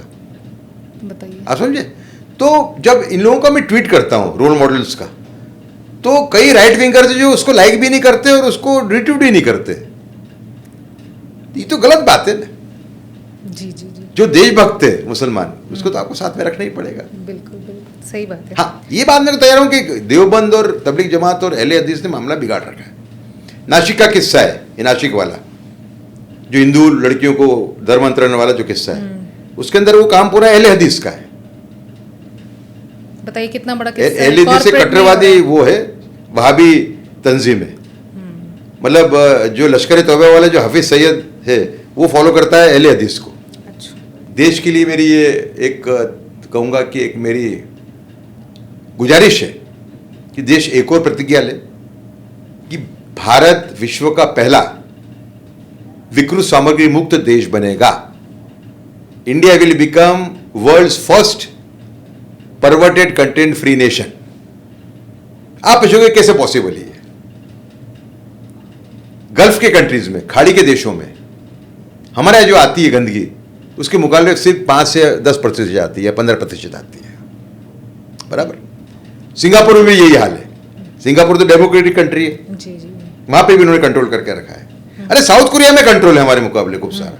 बताइए आप समझे। तो जब इन लोगों का मैं ट्वीट करता हूँ रोल मॉडल्स का, तो कई राइट विंगर्स जो उसको लाइक भी नहीं करते और उसको रिट्वीट भी नहीं करते। ये तो गलत बात है ना। जी जी जी। जो देशभक्त है मुसलमान, उसको तो आपको साथ में रखना ही पड़ेगा। बिल्कुल बिल्कुल सही बात है। हाँ, ये बात मैं तैयार हूं कि देवबंद और तबलीग जमात और अहले हदीस ने मामला बिगाड़ रखा है। नासिक का किस्सा है, ये नासिक वाला, जो हिंदू लड़कियों को धर्मांतरण वाला जो किस्सा है, उसके अंदर वो काम पूरा अहले हदीस का है। बताइए कितना बड़ा किस्सा है। अहले हदीस से कट्टरवादी वो है, वहाबी तंजीम है। मतलब जो लश्कर तौबा वाला जो हाफिज सैयद है वो फॉलो करता है अहले हदीस को। अच्छा। देश के लिए मेरी ये एक कहूँगा कि एक मेरी गुजारिश है कि देश एक और प्रतिज्ञा ले कि भारत विश्व का पहला विकृत सामग्री मुक्त देश बनेगा। India will become world's first perverted content free nation. आप पूछोगे कैसे पॉसिबल है? गल्फ के कंट्रीज में, खाड़ी के देशों में हमारे यहाँ जो आती है गंदगी, उसके मुकाबले सिर्फ 5 से 10% आती है, 15% आती है। बराबर। सिंगापुर में भी यही हाल है। सिंगापुर तो डेमोक्रेटिक कंट्री है, जी जी। वहां पे भी उन्होंने कंट्रोल करके रखा है। अरे साउथ कोरिया में कंट्रोल है हमारे मुकाबले खूब सारा,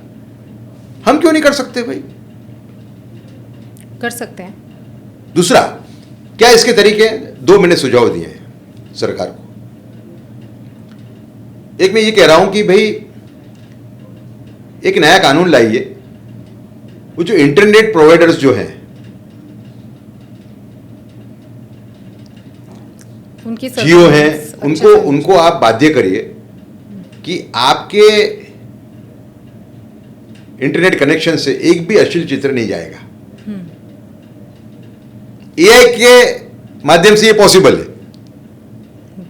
हम क्यों नहीं कर सकते भाई? कर सकते हैं। दूसरा, क्या इसके तरीके? 2 मैंने सुझाव दिए हैं सरकार को। एक मैं ये कह रहा हूं कि भाई एक नया कानून लाइए, वो जो इंटरनेट प्रोवाइडर्स जो हैं उनकी जियो हैं, उनको आप बाध्य करिए कि आपके इंटरनेट कनेक्शन से एक भी अश्लील चित्र नहीं जाएगा। एआई के माध्यम से ये पॉसिबल है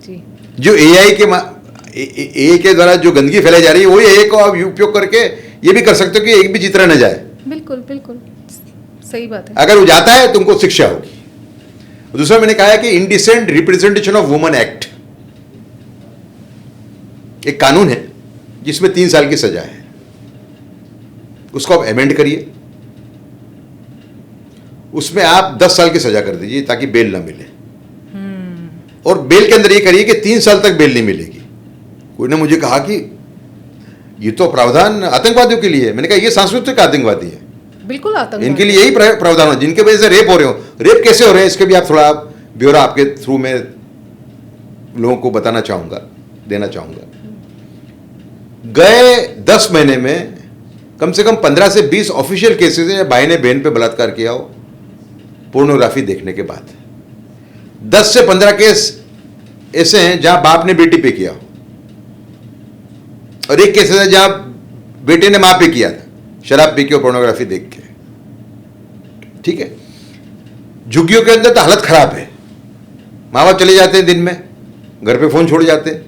जी। जो एआई के द्वारा जो गंदगी फैलाई जा रही है, वही एआई को आप उपयोग करके ये भी कर सकते हो कि एक भी चित्र न जाए। बिल्कुल बिल्कुल सही बात है। अगर वो जाता है तो उनको शिक्षा होगी। दूसरा मैंने कहा है कि indecent representation of woman act एक कानून है जिसमें 3 साल की सजा है, उसको आप अमेंड करिए, उसमें आप 10 साल की सजा कर दीजिए ताकि बेल ना मिले। और बेल के अंदर ये करिए कि 3 साल तक बेल नहीं मिलेगी। कोई ने मुझे कहा कि ये तो प्रावधान आतंकवादियों के लिए है। मैंने कहा ये सांस्कृतिक आतंकवादी है, बिल्कुल आतंकवादी। इनके लिए यही प्रावधान हो, जिनके वजह से रेप हो रहे हो। रेप कैसे हो रहे हैं इसके भी आप थोड़ा ब्यौरा आपके थ्रू में लोगों को बताना चाहूंगा, देना चाहूंगा। गए 10 महीने में कम से कम 15 से 20 ऑफिशियल केसेस हैं भाई ने बहन पे बलात्कार किया हो पोर्नोग्राफी देखने के बाद। 10 से 15 केस ऐसे हैं जहां बाप ने बेटी पे किया हो, और एक केस है जहां बेटे ने मां पे किया था, शराब पी के और पोर्नोग्राफी देख के। ठीक है, झुग्गियों के अंदर तो हालत खराब है। माँ बाप चले जाते हैं दिन में, घर पे फोन छोड़ जाते हैं,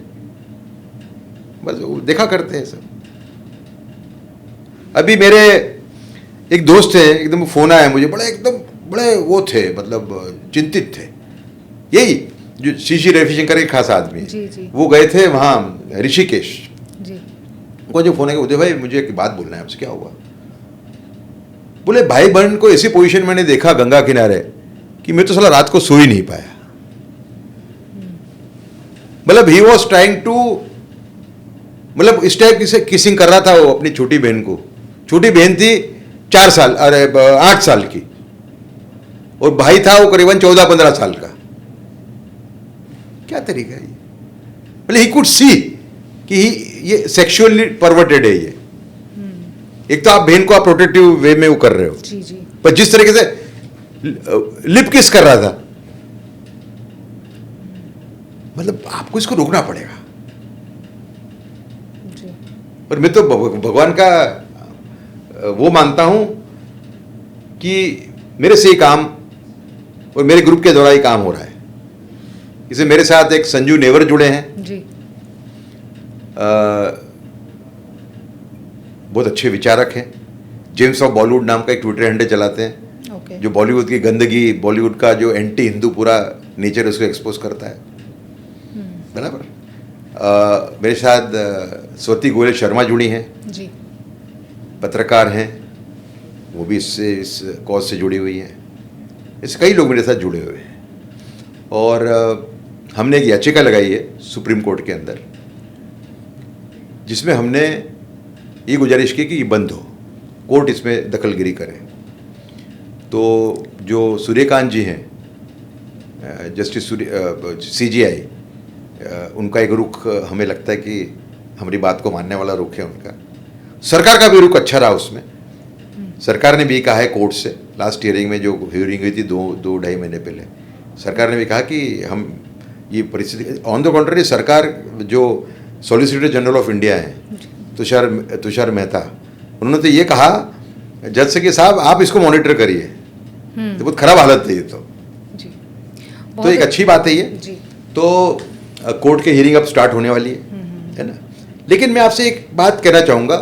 बस वो देखा करते हैं सब। अभी मेरे एक दोस्त थे, एकदम फोन आया मुझे, बड़े वो थे, मतलब चिंतित थे। यही जो सीसी रविशंकर एक खास आदमी, जी जी। वो गए थे वहाँ ऋषिकेश जी। उनको जो फोन है, उदय भाई मुझे एक बात बोलना है आपसे। क्या हुआ? बोले भाई बहन को ऐसी पोजीशन मैंने देखा गंगा किनारे कि मैं तो साला रात को सो ही नहीं पाया। मतलब ही वॉज ट्राइंग टू, मतलब इस टाइप से किसिंग कर रहा था वो अपनी छोटी बहन को। छोटी बहन थी 8 साल की, और भाई था वो करीबन 14-15 साल का। क्या तरीका है ये? मतलब ही कुड सी कि ये सेक्सुअली परवर्टेड है ये। एक तो आप बहन को आप प्रोटेक्टिव वे में वो कर रहे हो, जी जी। पर जिस तरीके से लिप किस कर रहा था, मतलब आपको इसको रोकना पड़ेगा। जी। और मैं तो भगवान का वो मानता हूं कि मेरे से ही काम और मेरे ग्रुप के द्वारा ही काम हो रहा है। इसे मेरे साथ एक संजू नेवर जुड़े हैं जी। बहुत अच्छे विचारक हैं। जेम्स ऑफ बॉलीवुड नाम का एक ट्विटर हैंडल चलाते हैं, ओके। जो बॉलीवुड की गंदगी, बॉलीवुड का जो एंटी हिंदू पूरा नेचर उसको एक्सपोज करता है। बराबर। मेरे साथ स्वती गोयल शर्मा जुड़ी हैं, जी, पत्रकार हैं, वो भी इस कॉज से जुड़ी हुई हैं। ऐसे कई लोग मेरे साथ जुड़े हुए हैं। और हमने एक याचिका लगाई है सुप्रीम कोर्ट के अंदर, जिसमें हमने ये गुजारिश की कि ये बंद हो, कोर्ट इसमें दखलगिरी करे। तो जो सूर्यकांत जी हैं, जस्टिस CJI, उनका एक रुख हमें लगता है कि हमारी बात को मानने वाला रुख है उनका। सरकार का भी रुख अच्छा रहा उसमें। सरकार ने भी कहा है कोर्ट से, लास्ट हियरिंग में जो हियरिंग हुई थी 2-2.5 महीने पहले, सरकार ने भी कहा कि हम ये परिस्थिति, ऑन द कॉन्ट्ररी सरकार, जो सॉलिसिटर जनरल ऑफ इंडिया हैं तुषार मेहता, उन्होंने तो ये कहा जज से कि साहब आप इसको मॉनिटर करिए, तो बहुत खराब हालत थी ये तो एक अच्छी बात है ये जी। तो कोर्ट के हियरिंग अब स्टार्ट होने वाली है ना। लेकिन मैं आपसे एक बात कहना चाहूँगा,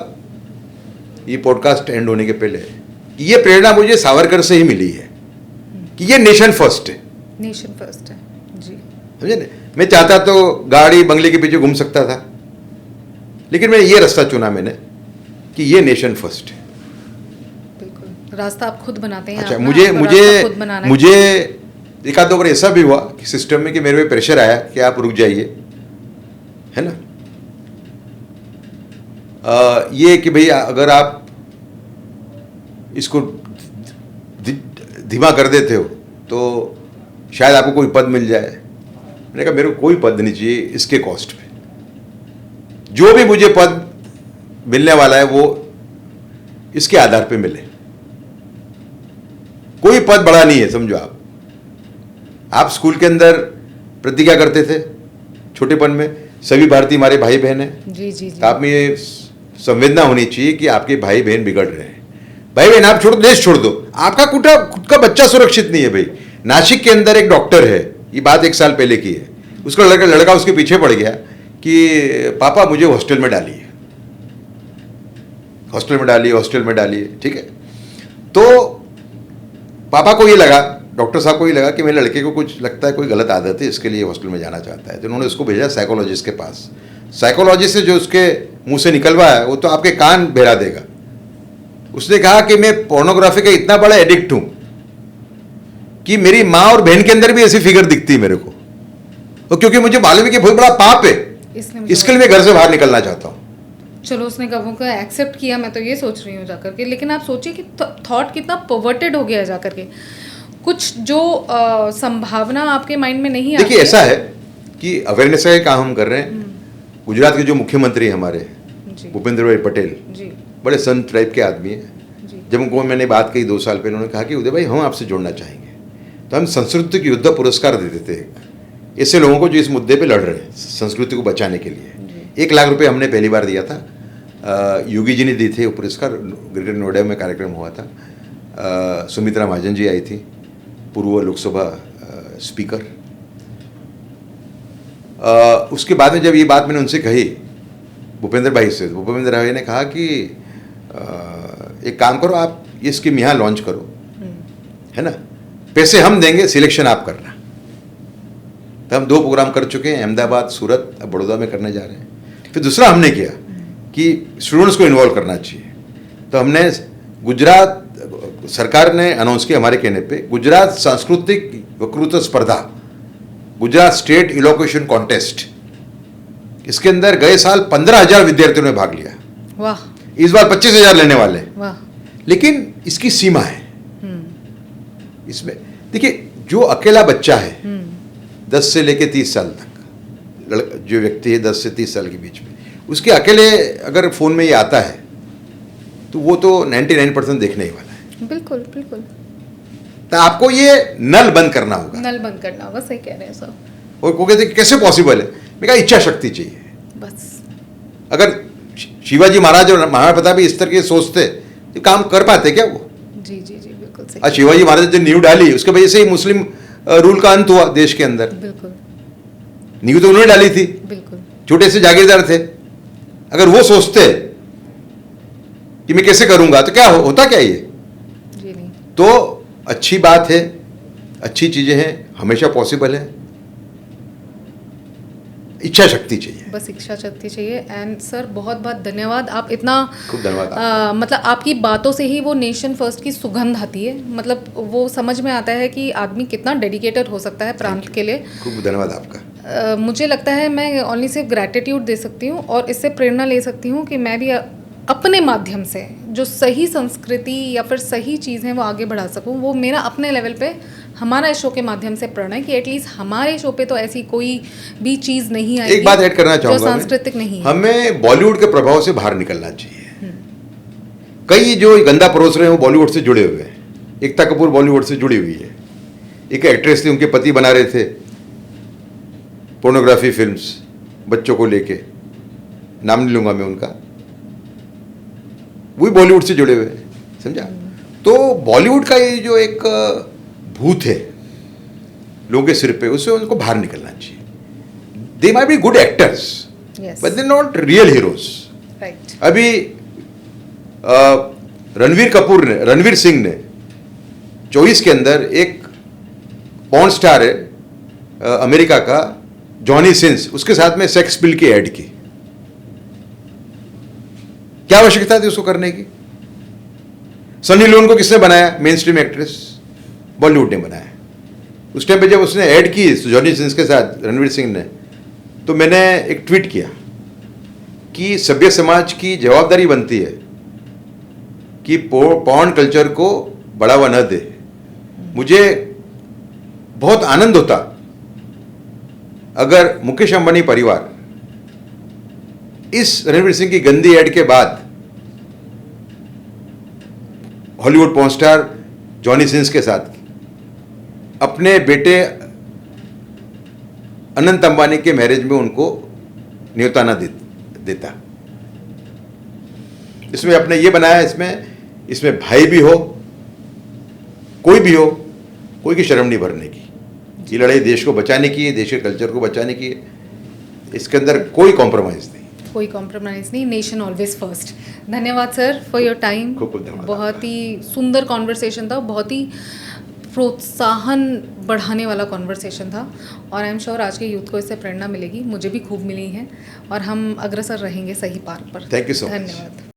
ये पॉडकास्ट एंड होने के पहले, ये प्रेरणा मुझे सावरकर से ही मिली है कि ये नेशन फर्स्ट है, नेशन फर्स्ट है जी, समझे ना। मैं चाहता तो गाड़ी बंगले के पीछे घूम सकता था, लेकिन मैंने ये रास्ता चुना मैंने कि ये नेशन फर्स्ट है। बिल्कुल, रास्ता आप खुद बनाते हैं। अच्छा, मुझे एक आध दो बार ऐसा भी हुआ कि सिस्टम में कि मेरे पे प्रेशर आया कि आप रुक जाइए, है ना। ये कि भाई अगर आप इसको धीमा कर देते हो तो शायद आपको कोई पद मिल जाए। मैंने कहा मेरे को कोई पद नहीं चाहिए इसके कॉस्ट पे, जो भी मुझे पद मिलने वाला है वो इसके आधार पे मिले। कोई पद बड़ा नहीं है, समझो आप स्कूल के अंदर प्रतिज्ञा करते थे छोटेपन में, सभी भारतीय हमारे भाई बहन हैं जी जी जी। तो आप में ये संवेदना होनी चाहिए कि आपके भाई बहन बिगड़ रहे हैं। भाई बहन आप छोड़ दो, देश छोड़ दो, आपका खुद का बच्चा सुरक्षित नहीं है। भाई नासिक के अंदर एक डॉक्टर है, ये बात 1 साल पहले की है, उसका लड़का उसके पीछे पड़ गया कि पापा मुझे हॉस्टल में डालिए, हॉस्टल में डालिए, ठीक है। तो पापा को ये लगा, डॉक्टर साहब को ये लगा कि मेरे लड़के को कुछ लगता है कोई गलत आदत है, इसके लिए हॉस्टल में जाना चाहता है। तो उन्होंने उसको भेजा साइकोलॉजिस्ट के पास। साइकोलॉजिस्ट से जो उसके मुंह से निकलवा है वो तो आपके कान बहरा देगा। उसने कहा कि मैं पोर्नोग्राफी का इतना बड़ा एडिक्ट हूं कि मेरी माँ और बहन के अंदर भी ऐसी फिगर दिखती है मेरे को, और क्योंकि मुझे मालूम है कि बहुत बड़ा पाप है, इसके लिए मैं घर से बाहर निकलना चाहता हूँ। चलो उसने कबों को एक्सेप्ट किया, मैं तो ये सोच रही हूँ जाकर के। लेकिन आप सोचिए कि थॉट कितना परवर्टेड हो गया जाकर के, कुछ जो संभावना आपके माइंड में नहीं आती। देखिए ऐसा है कि अवेयरनेस का काम हम कर रहे हैं। गुजरात के जो मुख्यमंत्री हैं हमारे भूपेंद्र भाई पटेल जी, बड़े संत टाइप के आदमी हैं। जब उनको मैंने बात कही 2 साल पहले, उन्होंने कहा कि उदय भाई हम आपसे जुड़ना चाहेंगे, तो हम संस्कृति की युद्ध पुरस्कार दे देते हैं ऐसे लोगों को जो इस मुद्दे पे लड़ रहे हैं संस्कृति को बचाने के लिए। 1 लाख रुपए हमने पहली बार दिया था, योगी जी ने दी थे वो पुरस्कार, ग्रेटर नोएडा में कार्यक्रम हुआ था। सुमित्रा महाजन जी आई थी, पूर्व लोकसभा स्पीकर। उसके बाद में जब ये बात मैंने उनसे कही भूपेंद्र भाई से, भूपेंद्र भाई ने कहा कि एक काम करो, आप ये स्कीम यहाँ लॉन्च करो, है ना, पैसे हम देंगे, सिलेक्शन आप करना। तो हम 2 प्रोग्राम कर चुके हैं, अहमदाबाद, सूरत, अब बड़ौदा में करने जा रहे हैं। फिर दूसरा हमने किया कि स्टूडेंट्स को इन्वॉल्व करना चाहिए। तो हमने गुजरात सरकार ने अनाउंस किया हमारे कहने पे, गुजरात सांस्कृतिक वक्तृत्व स्पर्धा, गुजरात स्टेट इलोक्यूशन कॉन्टेस्ट। इसके अंदर गए साल 15,000 विद्यार्थियों ने भाग लिया। वाह। इस बार 25,000 लेने वाले। वाह। लेकिन इसकी सीमा है। इसमें देखिए, जो अकेला बच्चा है 10 से लेके 30 साल तक, जो व्यक्ति है 10 से 30 साल के बीच में, उसके अकेले अगर फोन में ये आता है तो वो तो 99% देखने ही वाला है। बिल्कुल बिल्कुल। तो आपको ये नल बंद करना होगा, सही कह रहे हैं सर। और वो कहते कैसे पॉसिबल है, मैं कहा इच्छा शक्ति चाहिए बस। अगर शिवाजी महाराज और महाराणा प्रताप भी इस तरह के सोचते तो काम कर पाते क्या वो? जी जी जी बिल्कुल सही। आज शिवाजी महाराज जो नींव डाली उसके वजह से ही मुस्लिम रूल का अंत हुआ देश के अंदर। बिल्कुल, नींव तो उन्होंने डाली थी। बिल्कुल, छोटे से जागीरदार थे। अगर वो सोचते कि मैं कैसे करूंगा तो क्या होता क्या ये? जी नहीं। तो अच्छी बात है, अच्छी चीजें हैं, हमेशा पॉसिबल है, इच्छा शक्ति चाहिए, बस इच्छा शक्ति चाहिए। एंड सर बहुत बहुत धन्यवाद, आप इतना खूब धन्यवाद। मतलब आपकी बातों से ही वो नेशन फर्स्ट की सुगंध आती है, मतलब वो समझ में आता है कि आदमी कितना डेडिकेटेड हो सकता है प्रांत के लिए। खूब धन्यवाद आपका। मुझे लगता है मैं ओनली सिर्फ ग्रैटिट्यूड दे सकती हूँ और इससे प्रेरणा ले सकती हूँ कि मैं भी अपने माध्यम से जो सही संस्कृति या फिर सही चीज़ है वो आगे बढ़ा सकूँ। वो मेरा अपने लेवल पे हमारा इस शो के माध्यम से प्रण है कि एटलीस्ट हमारे शो पे तो ऐसी कोई भी चीज़ नहीं आएगी। एक बात ऐड करना चाहूँगा, जो सांस्कृतिक नहीं है। हमें बॉलीवुड के प्रभाव से बाहर निकलना चाहिए। कई जो गंदा परोस रहे हैं वो बॉलीवुड से जुड़े हुए हैं। एकता कपूर बॉलीवुड से जुड़ी हुई है। एक एक्ट्रेस थी, उनके पति बना रहे थे पोर्नोग्राफी फिल्म्स बच्चों को लेके, नाम नहीं लूंगा मैं उनका, वो भी बॉलीवुड से जुड़े हुए हैं, समझा। तो बॉलीवुड का ये जो एक भूत है लोगों के सिर पे, उससे उनको बाहर निकलना चाहिए। They might be good actors but they not real heroes. Right. अभी रणवीर सिंह ने 24 के अंदर एक पॉर्न स्टार है अमेरिका का, जॉनी सिंस, उसके साथ में सेक्स बिल की ऐड की। क्या आवश्यकता थी उसको करने की? सनी लियोन को किसने बनाया? मेन स्ट्रीम एक्ट्रेस, बॉलीवुड ने बनाया। उस टाइम पे जब उसने ऐड की जॉनी सिंस के साथ रणवीर सिंह ने, तो मैंने एक ट्वीट किया कि सभ्य समाज की जवाबदारी बनती है कि पॉर्न कल्चर को बढ़ावा न दे। मुझे बहुत आनंद होता अगर मुकेश अंबानी परिवार इस रणवीर सिंह की गंदी ऐड के बाद Hollywood porn star Johnny Sins के साथ अपने बेटे अनंत अंबानी के मैरिज में उनको न्योता न देता। इसमें अपने ये बनाया, इसमें भाई भी हो, कोई भी हो, कोई की शर्म नहीं भरने की। ये लड़ाई देश को बचाने की है, देश के कल्चर को बचाने की है। इसके अंदर कोई कॉम्प्रोमाइज नहीं, कोई कॉम्प्रोमाइज़ नहीं। Nation always first. धन्यवाद सर फॉर योर टाइम। खूब धन्यवाद। बहुत ही सुंदर कॉन्वर्सेशन था, बहुत ही प्रोत्साहन बढ़ाने वाला कॉन्वर्सेशन था, और आई एम श्योर आज के यूथ को इससे प्रेरणा मिलेगी। मुझे भी खूब मिली है, और हम अग्रसर रहेंगे सही पार पर। Thank you so much. धन्यवाद।